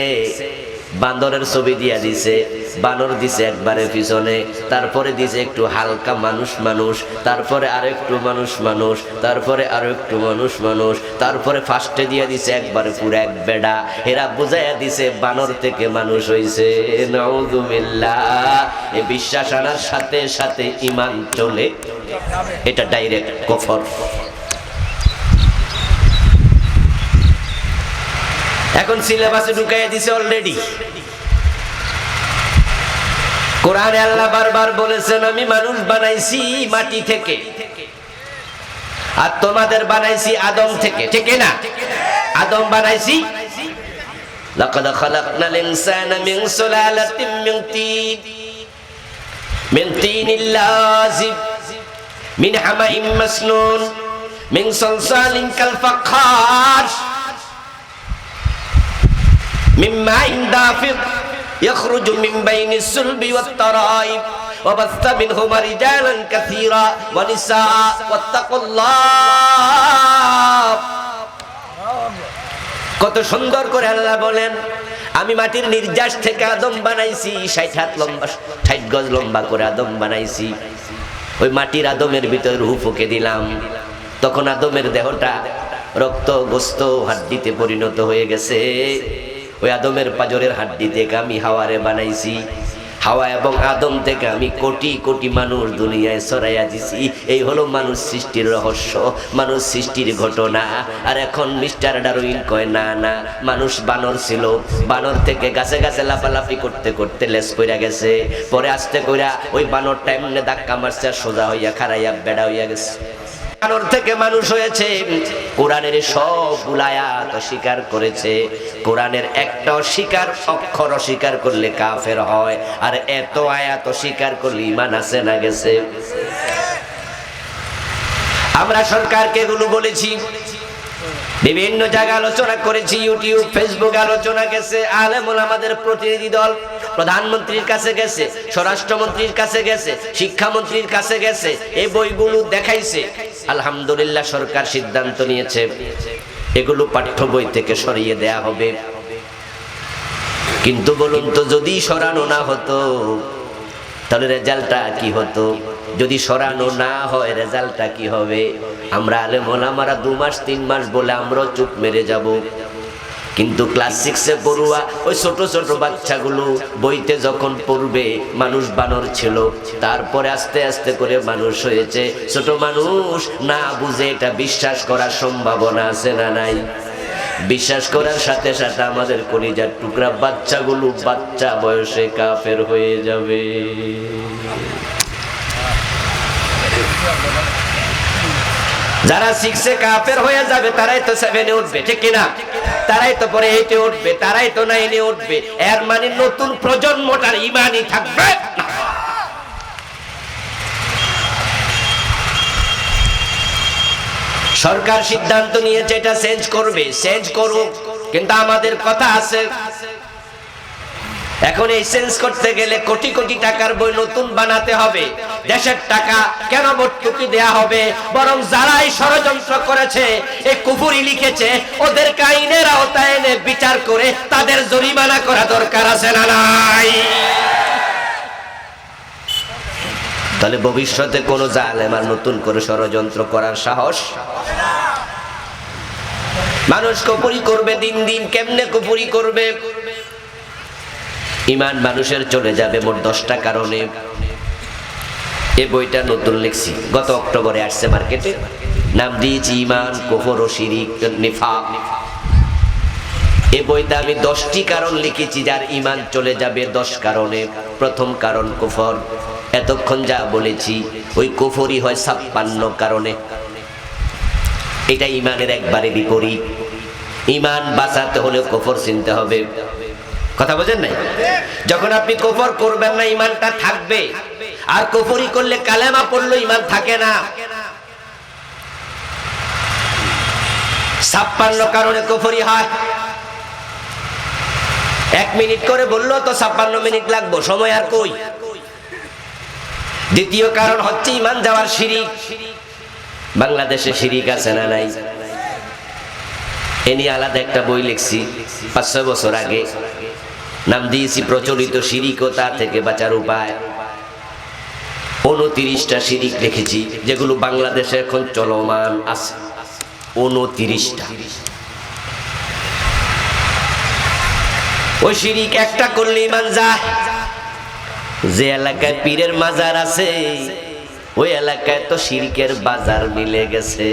বান্দরের ছবি দিয়া দিছে। বানর দিছে একবারে পিছনে, তারপরে দিছে একটু হালকা মানুষ মানুষ, তারপরে আরো একটু মানুষ মানুষ, তারপরে আরো একটু মানুষ মানুষ, তারপরে ফার্স্টে দিয়া দিছে একবারে পুরো এক বেড়া। এরা বুঝাইয়া দিছে বানর থেকে মানুষ হইছে। নাউযুবিল্লাহ। এই বিশ্বাস আনার সাথে সাথে ঈমান চলে, এটা ডাইরেক্ট কুফর। এখন সিলেবাসে ঢুকাইয়া দিছে অলরেডি। কোরআনে আল্লাহ বারবার বলেছেন, আমি মানুষ বানাইছি মাটি থেকে, আর তোমাদের বানাইছি আদম থেকে, ঠিক না? আদম বানাইছি, লাকাদ খালাকনাল ইনসানা মিন সুলালাতিন মিন তিনিল লাযিব মিন হামাইম মাসনুন মিন সালসালিন কাল ফাখার মিন মাইন দাফিক يخرج من بين الصلب والترائب ওয়াবাসতা মিনহুমা রিজালান কাসীরা ওয়া নিসা ওয়াত্তাকুল্লাহ। কত সুন্দর করে আল্লাহ বলেন, আমি মাটির নির্যাস থেকে আদম বানাইছি, 60 হাত লম্বা 60 গজ লম্বা করে আদম বানাইছি। ওই মাটির আদমের ভিতরে রূহ ফুঁকে দিলাম, তখন আদমের দেহটা রক্ত গোস্ত হাড্ডিতে পরিণত হয়ে গেছে। ওই আদমের পাজরের হাড্ডি থেকে আমি হাওয়ারে বানাইছি, হাওয়া এবং আদম থেকে আমি কোটি কোটি মানুষ দুনিয়ায় ছড়াইয়া দিছি। এই হলো মানুষ সৃষ্টির রহস্য, মানুষ সৃষ্টির ঘটনা। আর এখন মিস্টার ডারউইন কয় না না, মানুষ বানর ছিল, বানর থেকে গাছে গাছে লাফালাফি করতে করতে লেস কইরা গেছে, পরে আস্তে কইরা ওই বানরটা এমনি ধাক্কা মারছে, সোজা হইয়া খাড়াইয়া বেড়া হইয়া গেছে। বানর থেকে মানুষ হয়েছে। কোরআনের সবগুলো আয়াত অস্বীকার করেছে, কোরআনের একটা অস্বীকার অক্ষর অস্বীকার করলে কাফের হয়, আর এত আয়াত অস্বীকার করলে ঈমান আছে না গেছে? আমরা সরকারকে এগুলো বলেছি, বিভিন্ন জায়গায় আলোচনা করেছি, ইউটিউব ফেসবুক আলোচনা গেছে, আলেম ওলামাদের প্রতিনিধি দল প্রধানমন্ত্রীর কাছে গেছে, স্বরাষ্ট্রমন্ত্রীর কাছে গেছে, শিক্ষামন্ত্রীর কাছে গেছে, এই বইগুলো দেখাইছে। আলহামদুলিল্লাহ সরকার সিদ্ধান্ত নিয়েছে এগুলো পাঠ্য বই থেকে সরিয়ে দেয়া হবে। কিন্তু বলুন তো, যদি সরানো না হতো তাহলে রেজাল্টটা কি হতো? যদি সরানো না হয় রেজাল্টটা কি হবে? আমরা আলেম ওলামারা 2 মাস 3 মাস বলে আমরাও চুপ মেরে যাব। কিন্তু ক্লাস 6-এ পড়ুয়া ওই ছোট ছোট বাচ্চাগুলো বইতে যখন পড়বে, মানুষ বানর ছিল, তারপরে আস্তে আস্তে করে মানুষ হয়েছে। ছোট মানুষ না বুঝে এটা বিশ্বাস করার সম্ভাবনা আছে না নাই? বিশ্বাস করার সাথে সাথে আমাদের কলিজার টুকরা বাচ্চাগুলো বাচ্চা বয়সে কাফের হয়ে যাবে। যারা 6-এ কাফের হয়ে যাবে তারাই তো 7-এ উঠবে, ঠিক কিনা? তারাই তো পরে 8-এ উঠবে, তারাই তো 9-এ উঠবে। এর মানে নতুন প্রজন্মটার ঈমানই থাকবে না। সরকার সিদ্ধান্ত নিয়েছে এটা চেঞ্জ করবে, চেঞ্জ করুক, কিন্তু আমাদের কথা আছে। এখন এই চেঞ্জ করতে গেলে কোটি কোটি টাকার বই নতুন বানাতে হবে। দেশের টাকা কেন ভর্তুকি দেয়া হবে? বরং যারাই ষড়যন্ত্র করেছে, এই কুফরি লিখেছে, ওদের আইনের আওতায় এনে বিচার করে তাদের জরিমানা করা দরকার আছে না নাই? তাহলে ভবিষ্যতে কোন জালেম আর নতুন করে ষড়যন্ত্র করার সাহস? মানুষ কুফরি করবে দিন দিন। কেমনে কুফরি করবে? ঈমান মানুষের চলে যাবে মোট 10টা কারণে। এই বইটা নতুন লিখছি, গত অক্টোবরে আসছে মার্কেটে, নাম দিয়েছি ঈমান, কুফর ও শিরিক, নিফাক। এই বইতে আমি 10টি কারণ লিখেছি যার ঈমান চলে যাবে 10 কারণে। প্রথম কারণ কুফর। এতক্ষণ যা বলেছি ওই কুফরি হয় 56 কারণে। এটা ঈমানের একবারে বিপরীত। ঈমান বাঁচাতে হলে কুফর চিনতে হবে। কথা বোঝেন নাই? যখন আপনি কুফর করবেন না, ঈমানটা থাকবে। আর কুফরি করলে কালেমা পড়লে ঈমান থাকে না। 56 কারণে কুফরি হয়। 1 মিনিট করে বললো তো 56 মিনিট লাগবে, সময় আর কই। দ্বিতীয় কারণ হচ্ছে ঈমান যাওয়ার শিরিক। বাংলাদেশে শিরিক আছে না নাই? এ নিয়ে আলাদা একটা বই লিখছি 5-6 বছর আগে, নাম দিয়েছি প্রচলিত শিরিক ও তা থেকে বাঁচার উপায়। 29টা শিরিক লিখেছি যেগুলো বাংলাদেশে এখন চলমান আছে। 29টা। ওই শিরিক একটা করলে ঈমান যায়। যে এলাকায় পীরের মাজার আছে ওই এলাকায় তো শিরকের বাজার মিলে গেছে।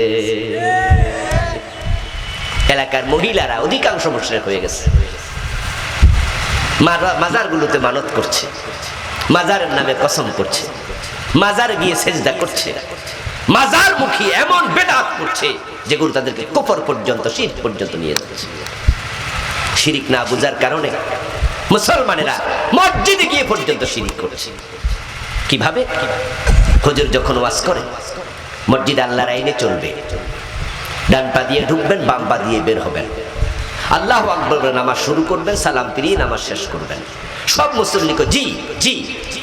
এলাকার মহিলারা অধিকাংশ মুশরিক হয়ে গেছে। মাজারগুলোতে মানত করছে, মাজারের নামে কসম করছে, মাজার গিয়ে সেজদা করছে, মাজার মুখী এমন বেদাত করছে যেগুলো তাদেরকে কুফর পর্যন্ত, শিরক পর্যন্ত নিয়ে যাচ্ছে। শিরিক না বুঝার কারণে মুসলমানেরা মসজিদে গিয়ে পর্যন্ত শিরিক করছে। কিভাবে? হুজুর যখন ওয়াজ করে মসজিদ আল্লাহর আইনে চলবে, ডান পা দিয়ে ঢুকবেন, বাম পা দিয়ে বের হবেন, আল্লাহু আকবার বলে নামাজ শুরু করবেন, সালাম ফিরিয়ে নামাজ শেষ করবেন। সব মুসল্লি কয় জি জি,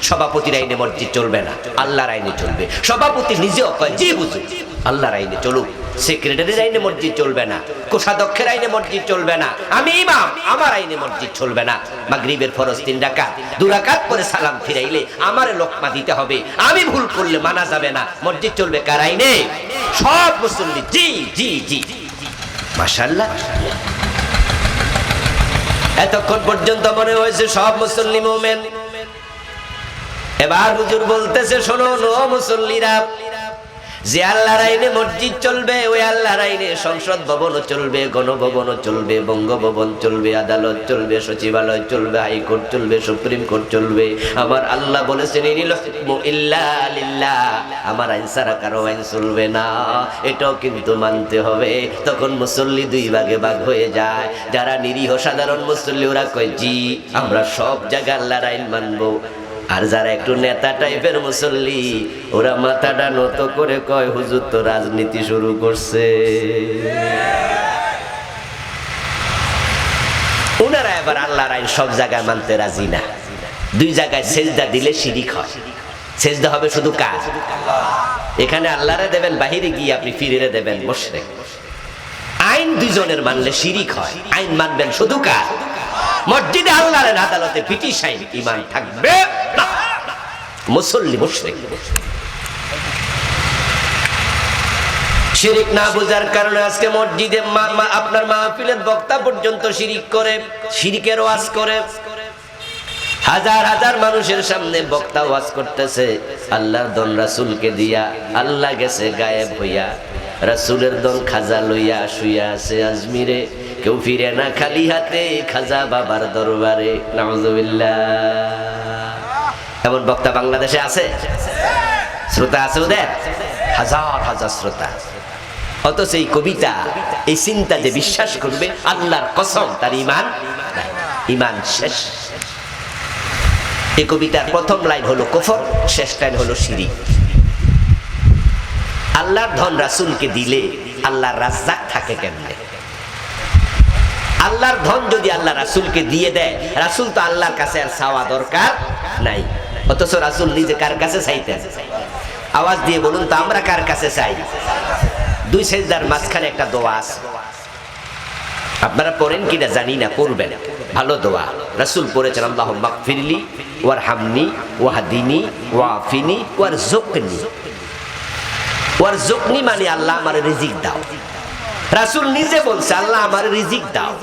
সভাপতির আইনে মসজিদ চলবে না, আল্লাহর আইনে চলবে। সভাপতি নিজেও কয় জি হুজুর, আল্লাহর আইনে চলুক। সেক্রেটারির আইনে মসজিদ চলবে না, কোষাধ্যক্ষের আইনে মসজিদ চলবে না, আমি ইমাম, আমার আইনে মসজিদ চলবে না। মাগরিবের ফরজ 3 রাকাত, 2 রাকাত করে সালাম ফিরাইলে আমার লোকমা দিতে হবে, আমি ভুল করলে মানা যাবে না। মসজিদ চলবে কার আইনে? সব মুসল্লি জি জি জি। মাশাআল্লাহ। এতক্ষণ পর্যন্ত মনে হয়েছে সব মুসল্লি মুমিন। এবার হুজুর বলতেছে, শোনো ও মুসল্লিরা, যে আল্লাহর আইনে মসজিদ চলবে, ওই আল্লাহর আইনে সংসদ ভবনও চলবে, গণভবনও চলবে, বঙ্গভবন চলবে, আদালত চলবে, সচিবালয় চলবে, হাইকোর্ট চলবে, সুপ্রিম কোর্ট চলবে। আমার আল্লাহ বলেছেন ইনিল হুকমু ইল্লা লিল্লাহ, আমার আইন ছাড়া কারো আইন চলবে না। এটাও কিন্তু মানতে হবে। তখন মুসল্লি 2 ভাগে ভাগ হয়ে যায়। যারা নিরীহ সাধারণ মুসল্লি ওরা কয় জি, আমরা সব জায়গায় আল্লাহর আইন মানবো। আর যারা একটু নেতা টাইপের মুসল্লি, ওরা মাথাটা নত করে কয় হুজুর তো রাজনীতি শুরু করছে। ওনারা এবার আল্লাহর আইন সব জায়গায় মানতে রাজি না। 2 জায়গায় সেজদা দিলে শিরিক হয়। সেজদা হবে শুধু কার? এখানে আল্লাহরে দেবেন, বাহিরে গিয়ে আপনি ফিরে দেবেন মুশরিক। আইন 2 জনের মানলে শিরিক হয়। আইন মানবেন শুধু কার? মসজিদে আল্লাহর আদালতে ব্রিটিশ আইন ঈমান থাকবে না, মুসল্লি মুশরিক। শিরিক না বোঝার কারণে আজকে মসজিদে আপনার মাহফিলের বক্তা পর্যন্ত শিরিক করে, শিরিকের ওয়াজ করে। হাজার হাজার মানুষের সামনে বক্তা ওয়াজ করতেছে আল্লাহর দন রাসূলকে দিয়া, আল্লাহ গেছে গায়েব হইয়া, রাসূলের দন খাজা লইয়া শুইয়া আছে আজমিরে, কেউ ফিরে না খালি হাতে খাজা বাবার দরবারে। নাউজুবিল্লাহ। এমন বক্তা বাংলাদেশে আছে? শ্রোতা আছে ওদের? হাজার হাজার শ্রোতা। অথচ এই কবিতা, এই চিন্তা যে বিশ্বাস করবে, আল্লাহর কসম তার ঈমান নাই, ঈমান শেষ। এই কবিতার প্রথম লাইন হলো কুফর, শেষ লাইন হলো শিরিক। আল্লাহর ধন রাসূলকে দিলে আল্লাহর রাজ্জাক থাকে কেমনে? আল্লাহর ধন যদি আল্লাহ রাসূলকে দিয়ে দেয়, রাসূল তো আল্লাহর কাছে আর চাওয়া দরকার নাই। অথচ রাসূল নিজে কার কাছে চাইতেন? আওয়াজ দিয়ে বলুন তো, আমরা কার কাছে চাই? 2 সেজদার মাঝখানে একটা দোয়া আছে, আপনারা পড়েন কিনা জানি না, পড়বেন, ভালো দোয়া। রাসূল পড়েছেন আল্লাহুম্মা গফিরলি ওয়ারহামনি ওয়াহদিনি ওয়াফিনি ওয়ারযুকনি। ওয়ারযুকনি মানে আল্লাহ আমার রিজিক দাও। রাসূল নিজে বলছে আল্লাহ আমার রিজিক দাও।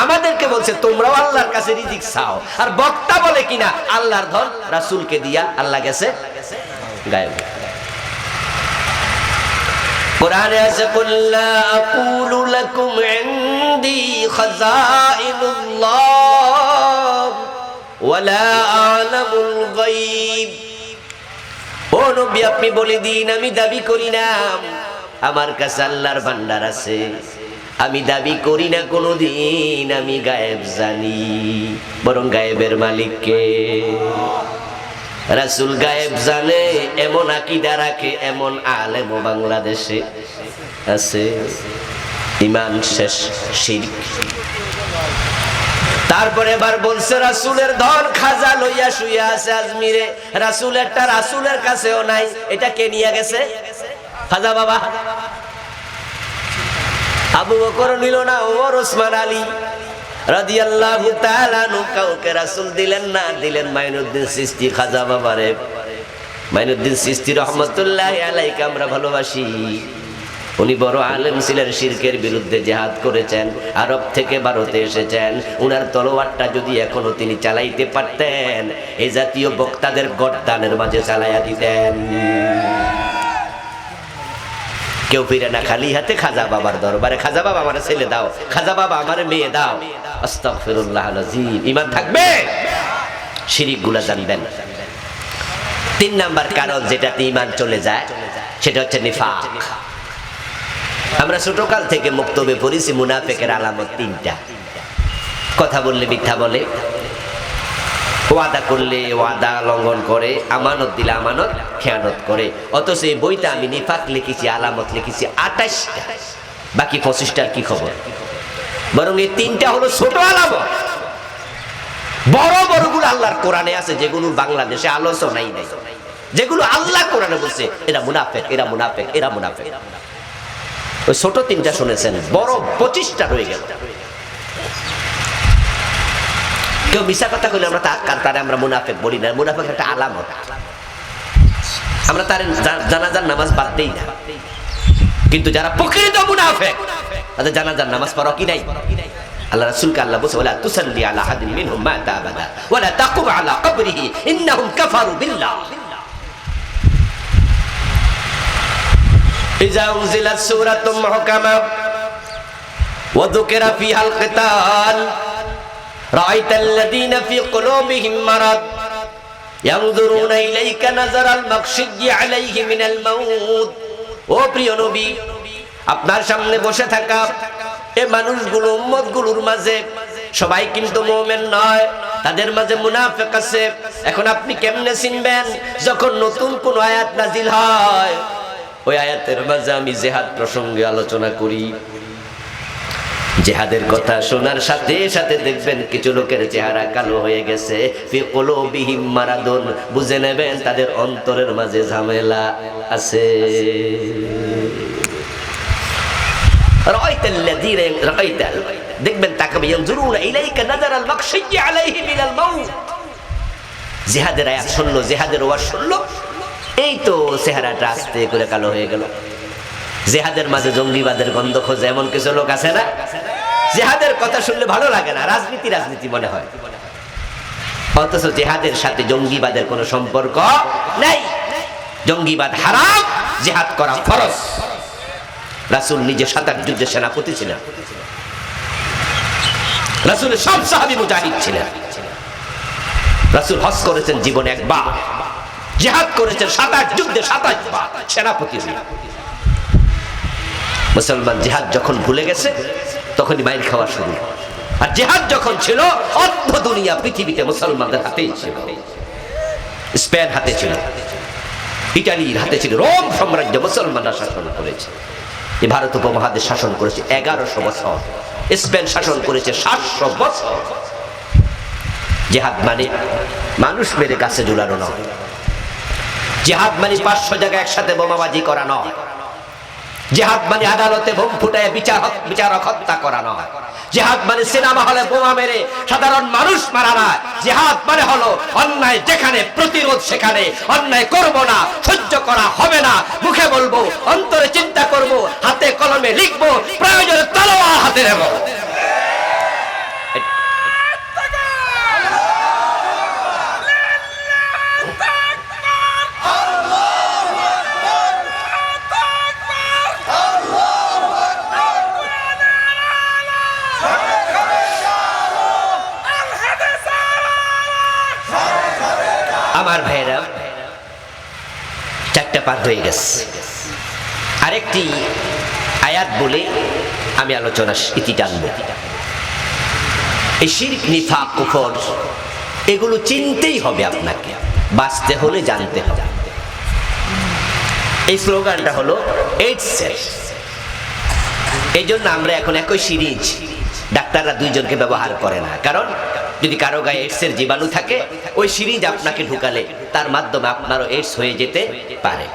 আমাদেরকে বলছে তোমরাও আল্লাহর কাছে রিজিক চাও। আর বক্তা বলে কিনা আল্লাহর ধন রাসূলকে দিয়া আল্লাহ গেছে গায়েব। কোরআনে আছে কুল্লা আকুলু লাকুম ইনদি খাযাইনুল্লাহ ওয়ালা আ'লামুল গায়ব। ও নবী আপনি বলে দিন, আমি দাবি করি না আমার কাছে আল্লাহর ভান্ডার আছে, আমি দাবি করি না কোনোদিন আমি গায়েব জানি, বরং গায়েবের মালিক কে? রাসূল গায়েব জানে এমন আকীদা রাখে এমন আলেম বাংলাদেশে আছে। ঈমান শেষ, শিরক। তারপরে এবার বলছে রাসূলের ধন খাজা লইয়া শুইয়া আছে আজমিরে। রাসূলেরটা রাসূলের কাছেও নাই, এটা কে নিয়ে গেছে? খাজা বাবা। আবু বকর নিল না, ওমর, ওসমান, আলী রাদিয়াল্লাহু তাআলা আনহু কাউকে রাসূল দিলেন না, দিলেন মাইনুদ্দিন চিশতি খাজা বাবারে। মাইনুদ্দিন চিশতি রহমাতুল্লাহি আলাইহি আমরা ভালোবাসি। উনি বড় আলেম ছিলেন, শিরকের বিরুদ্ধে জিহাদ করেছেন, আরব থেকে ভারতে এসেছেন। উনার তলোয়ারটা যদি এখনো তিনি চালাইতে পারতেন, এই জাতীয় বক্তাদের গর্দানের মাঝে চালাইয়া দিতেন। কেউ ফিরে না খালি হাতে খাজা বাবার দরবারে, খাজা বাবা আমার ছেলে দাও, খাজা বাবা আমার মেয়ে দাও। আস্তাগফিরুল্লাহল আযীম। ঈমান থাকবে, শিরক গুলা জানবেন। 3 নাম্বার কারণ যেটাতে ঈমান চলে যায় সেটা হচ্ছে নিফাক। আমরা ছোটকাল থেকে মুক্তবে পড়েছি মুনাফিকের আলামত 3টা। কথা বললে মিথ্যা বলে, ওয়াদা করলে ওয়াদা লঙ্ঘন করে, আমানত দিলে আমানত খেয়ানত করে। অথচ এই বইটা আমি নিফাক লিখেছি, আলামত লিখেছি 28টা, বাকি 25টার কি খবর? বরং এই 3টা হলো ছোট আলামত, বড় বড়গুলো আল্লাহর কোরআনে আছে, যেগুলো বাংলাদেশে আলোচনাই নাই, যেগুলো আল্লাহ কোরআনে বলছে এরা মুনাফিক, এরা মুনাফিক, এরা মুনাফিক। ওই ছোট তিনটা শুনেছেন, বড় 25টা রয়ে গেল। কেউ মিশা কথা কইলে আমরা তারে আমরা মুনাফিক বলি না। মুনাফিক একটা আলামত। আমরা তার জানাজার নামাজ বাদ দেই না, কিন্তু যারা প্রকৃত মুনাফিক তাদের জানাজার নামাজ পড়ো কি নাই? আল্লাহ রাসূলকে আল্লাহ বলেছে ওয়ালা তুসাল্লি আলা আহাদিন মিনহুম মাতা আবাদা ওয়ালা তাকুম আলা কবরিহি ইন্নাহুম কাফারু বিল্লাহ। ইযা উনজিলাত সূরাতুম মুহকামা ওয়া যুকিরা ফিহাল কিতাল রাআইতাল লাযীনা ফি কুলুবিহিম মারাদ ইয়ানজুরুনা ইলাইকা নাযারাল মাকশিয়্যি আলাইহি মিনাল মাউত। ও প্রিয় নবী, আপনার সামনে বসে থাকা এই মানুষগুলো, উম্মতগুলোর মাঝে সবাই কিন্তু মুমিন নয়, তাদের মাঝে মুনাফিক আছে। এখন আপনি কেমনে চিনবেন? যখন নতুন কোন আয়াত নাজিল হয়, ওই আয়াতের মাঝে আমি জিহাদ প্রসঙ্গে আলোচনা করি, জিহাদের কথা শোনার সাথে সাথে দেখবেন কিছু লোকের চেহারা কালো হয়ে গেছে। ফি কুলুবিহিম মারাদুন, বুঝে নেবেন তাদের অন্তরের মাঝে ঝামেলা আছে। দেখবেন তাকাবে ইয়ানজুরুনা ইলাইকা নাযারাল মাকশিয়্যি আলাইহি মিনাল মাউত। জিহাদের আয়াত শুনলো, জিহাদের ওয়াজ শুনলো, এই তো চেহারাটা আস্তে করে কালো হয়ে গেল। জিহাদের মাঝে জঙ্গিবাদের গন্ধ খোঁজে এমন কিছু লোক আছে না? জিহাদের কথা শুনলে ভালো লাগে না, রাজনীতি রাজনীতি মনে হয়, অথচ জিহাদের সাথে জঙ্গিবাদের কোনো সম্পর্ক নাই। জঙ্গিবাদ হারাম, জিহাদ করা ফরজ। রাসূল নিজে ৭ যুদ্ধের সেনাপতি ছিলেন, রাসূলের সব সাহাবী মুজাহিদ ছিলেন। রাসূল হজ করেছেন জীবনে একবার, জিহাদ করেছেন ৭ যুদ্ধে ২৭ বার, সেনাপতি ছিলেন। মুসলমান জিহাদ যখন ভুলে গেছে তখনই মাইর খাওয়া শুরু। আর জিহাদ যখন ছিল, অর্ধ দুনিয়া পৃথিবীতে মুসলমানদের হাতেই ছিল। স্পেন হাতে ছিল, ইটালির হাতে ছিল, রোম সাম্রাজ্য মুসলমানরা শাসন করেছে। এই ভারত উপমহাদেশ শাসন করেছে ১১০০ বছর, স্পেন শাসন করেছে ৭০০ বছর। জিহাদ মানে মানুষ মেরে গাছে ঝুলানো নয়, জিহাদ মানে ৫০০ জায়গায় একসাথে বোমাবাজি করা নয়, জিহাদ মানে আদালতে বোম ফুটায় বিচারক হত্যা করা নয়, জিহাদ মানে সিনেমা হলে বোমা মেরে সাধারণ মানুষ মারা নয়। জিহাদ মানে হলো অন্যায় যেখানে প্রতিরোধ, সেখানে অন্যায় করব না, সহ্য করা হবে না, মুখে বলবো, অন্তরে চিন্তা করব, হাতে কলমে লিখবো, প্রয়োজনে তলোয়ার হাতে নেব। আমার ভাইরা, 4টা পার হয়ে গেছে। আরেকটি আয়াত বলে আমি আলোচনা ইতি টানব। এই শিরক, নিফাক, কুফর এগুলো চিনতেই হবে আপনাকে, বাঁচতে হলে জানতে হবে। এই স্লোগানটা হলো এইডসের। এই জন্য আমরা এখন একই সিরিজ ডাক্তাররা 2 জনকে ব্যবহার করে না, কারণ যদি কারো গায়ে এইডসের জীবাণু থাকে, ওই সিরিজ আপনাকে ঢুকালে তার মাধ্যমে আপনারও এইডস হয়ে যেতে পারে।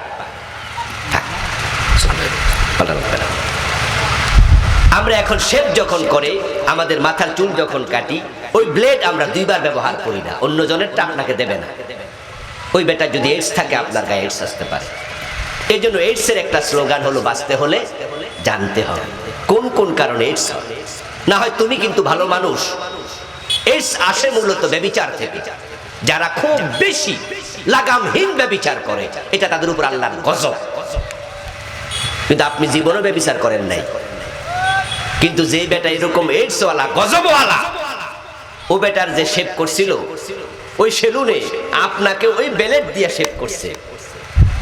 আমরা এখন শেভ যখন করে, আমাদের মাথার চুল যখন কাটি, ওই ব্লেড আমরা 2 বার ব্যবহার করি না, অন্য জনেরটা আপনাকে দেবে না। ওই বেটার যদি এইডস থাকে আপনার গায়ে এইডস আসতে পারে। এই জন্য এইডসের একটা স্লোগান হলো বাঁচতে হলে জানতে হবে কোন কোন কারণে এইডস হয়। না হয় তুমি কিন্তু ভালো মানুষ। এইডস আসে মূলত ব্যভিচার থেকে। যারা খুব বেশি লাগামহীন ব্যভিচার করে, এটা তাদের উপর আল্লাহর গজব। কিন্তু আপনি জীবনও ব্যভিচার করেন নাই, কিন্তু যে বেটা এরকম এইডসওয়ালা, গজবওয়ালা, ও বেটার যে শেভ করছিল ওই সেলুনে আপনাকে ওই ব্লেড দিয়ে শেভ করছে।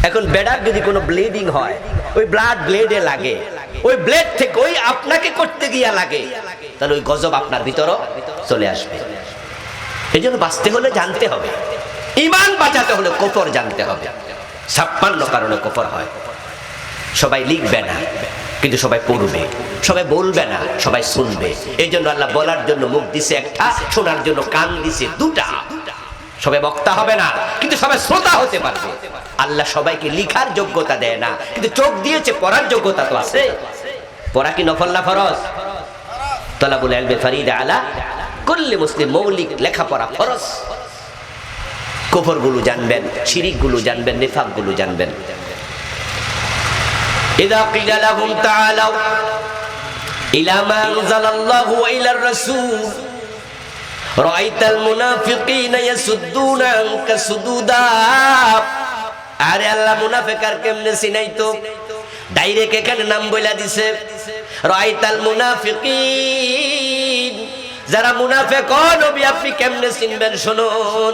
এখন বেটার যদি কোনো ব্লিডিং হয়, ওই ব্লাড ব্লেডে লাগে, ওই ব্লেড থেকে ওই আপনাকে করতে গিয়া লাগে, তাহলে ওই গজব আপনার ভিতরও চলে আসবে। এই জন্য বাঁচতে হলে জানতে হবে, ঈমান বাঁচাতে হলে কুফর জানতে হবে। 56 কারণে কুফর হয়, সবাই লিখবে না, কিন্তু সবাই পড়বে, সবাই বলবে না, সবাই শুনবে। এই জন্য আল্লাহ বলার জন্য মুখ দিছে একটা, শোনার জন্য কান দিছে দুটা। সবাই বক্তা হবে না, কিন্তু সবাই শ্রোতা হতে পারবে। আল্লাহ সবাইকে লিখার যোগ্যতা দেয় না, কিন্তু চোখ দিয়েছে, পড়ার যোগ্যতা তো আছে। পড়া কি নফল না ফরজ? তলাবুল ইলমি ফরিদা আলা কুল্লি মুসলিম, মৌলিক লেখাপড়া ফরজ। কুফর গুলো জানবেন, শিরিক গুলো জানবেন, নিফাক গুলো জানবেন। ইযা কিলা লাহুম তাআলাউ ইলা মা আনজালাল্লাহু ওয়া ইলার রাসূল রাআইতাল মুনাফিকিনা ইয়াসুদ্দুনা আনকা সুদুদা। আরে আল্লাহ মুনাফিক আর কেমনে চিনাইতো? ডাইরেক্ট এখানে নাম বইলা দিছে, রাআইতাল মুনাফিকিন। যারা মুনাফিক, ও নবী আপনি কেমনে চিনবেন? শুনুন,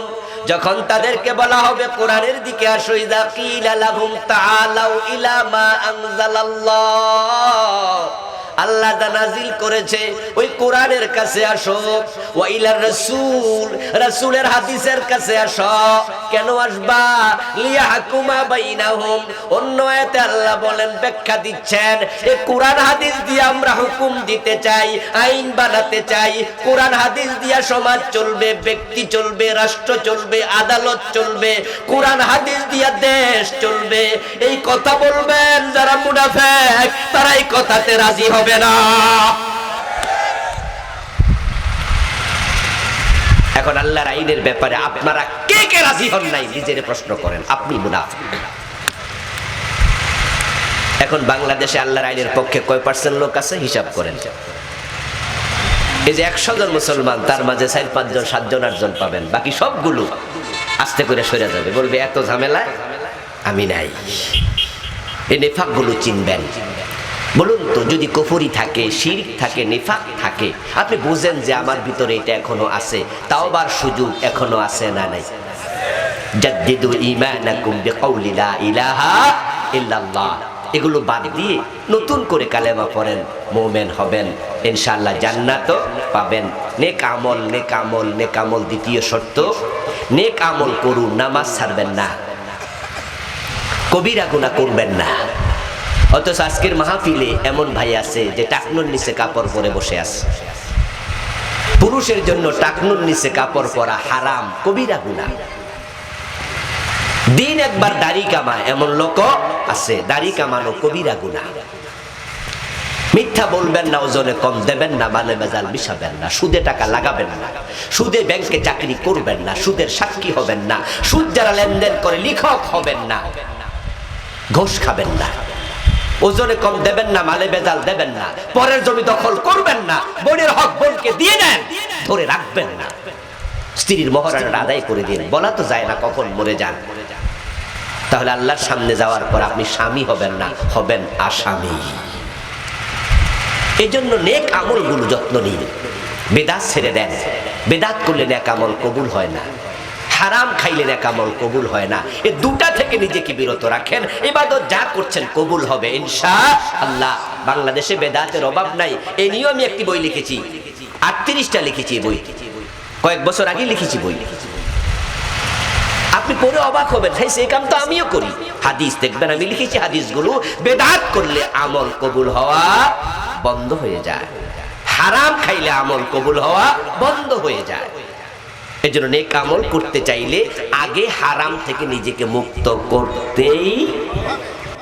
যখন তাদেরকে বলা হবে কোরআনের দিকে আসো, ইযা কিলা লাহুম তাআলাউ ইলা মা আনজালাল্লাহ, আল্লাহ যা নাজিল করেছে ওই কোরআনের কাছে আসো, ওয়া ইলার রাসূল, রাসূলের হাদিসের কাছে আসো। কেন আসবা? লিয়াহকুমা বাইনাহুম। অন্য আয়াতে আল্লাহ বলেন, ব্যাখ্যা দিচ্ছেন, এই কোরআন হাদিস দিয়ে আমরা হুকুম দিতে চাই, আইন বানাতে চাই। কোরআন হাদিস দিয়া সমাজ চলবে, ব্যক্তি চলবে, রাষ্ট্র চলবে, আদালত চলবে, কোরআন হাদিস দিয়া দেশ চলবে। এই কথা বলবেন যারা মুনাফিক, তারা এই কথাতে রাজি হবে না। এখন আল্লাহর আইনের ব্যাপারে আপনারা কে কে রাজি হন নাই, নিজের প্রশ্ন করেন। আপনি মুনাফিক। এখন বাংলাদেশে আল্লাহর আইনের পক্ষে কয় পার্সেন্ট লোক আছে হিসাব করেন। এই যে 100 জন মুসলমান, তার মাঝে 4-5 জন, 7 জন, 8 জন পাবেন, বাকি সবগুলো আস্তে করে সরে যাবে, বলবে এত ঝামেলায় আমি নাই। এই নেফাক গুলো চিনবেন। বলুন তো, যদি কুফরি থাকে, শিরক থাকে, নিফাক থাকে, আপনি বুঝেন যে আমার ভিতরে এটা এখনো আছে, তাওবার সুযোগ এখনো আছে না নাই? জাদ্দিদু ঈমানাকুম বিকাউলি লা ইলাহা ইল্লাল্লাহ। এগুলো বাদ দিয়ে নতুন করে কালেমা পড়েন, মুমিন হবেন, ইনশাআল্লাহ জান্নাত পাবেন। নেক আমল, নেক আমল, নেক আমল। দ্বিতীয় শর্ত, নেক আমল করুন, নামাজ ছাড়বেন না, কবিরা গুনাহ করবেন না। অথচ আজকের মাহফিলে এমন ভাই আছে যে টাকনুর নিচে কাপড় পরে বসে আছে। পুরুষের জন্য টাকনুর নিচে কাপড় পরা হারাম, কবিরা গুনাহ। দিন একবার দাড়ি কামায়, এমন লোক আছে, দাড়ি কামানো কবিরা গুনাহ। মিথ্যা বলবেন না, ওজনে কম দেবেন না, মালে মেজাল মিশাবেন না, সুদে টাকা লাগাবেন না, সুদে ব্যাংকে চাকরি করবেন না, সুদের সাক্ষী হবেন না, সুদ যারা লেনদেন করে লিখক হবেন না, ঘুষ খাবেন না, ওজনে কম দেবেন না, মালে বেজাল দেবেন না, পরের জমি দখল করবেন না, বোনের হক বোনকে দিয়ে দেন, ধরে রাখবেন না, স্ত্রীর মহারানাটা আদায় করে দিন। বলা তো যায় না কখন মরে যান। তাহলে আল্লাহর সামনে যাওয়ার পর আপনি স্বামী হবেন না, হবেন আসামি। এই জন্য নেক আমল গুলো যত্ন নিন, বেদাত ছেড়ে দেন। বেদাত করলে নেক আমল কবুল হয় না, হারাম খাইলে নেক আমল কবুল হয় না। এই দুটা থেকে নিজেকে বিরত রাখেন, ইবাদত যা করছেন কবুল হবে ইনশাআল্লাহ। বাংলাদেশে বেদাতের অভাব নাই। এই নিয়ে আমি একটি বই লিখেছি, 38টা লিখেছি বই, কয়েক বছর আগে লিখেছি বই। আপনি পড়ে অবাক হবেন, হ্যাঁ সেই কাম তো আমিও করি। হাদিস দেখবেন আমি লিখেছি, হাদিসগুলো বেদাত করলে আমল কবুল হওয়া বন্ধ হয়ে যায়, হারাম খাইলে আমল কবুল হওয়া বন্ধ হয়ে যায়। এই জন্য নেক আমল করতে চাইলে আগে হারাম থেকে নিজেকে মুক্ত করতেই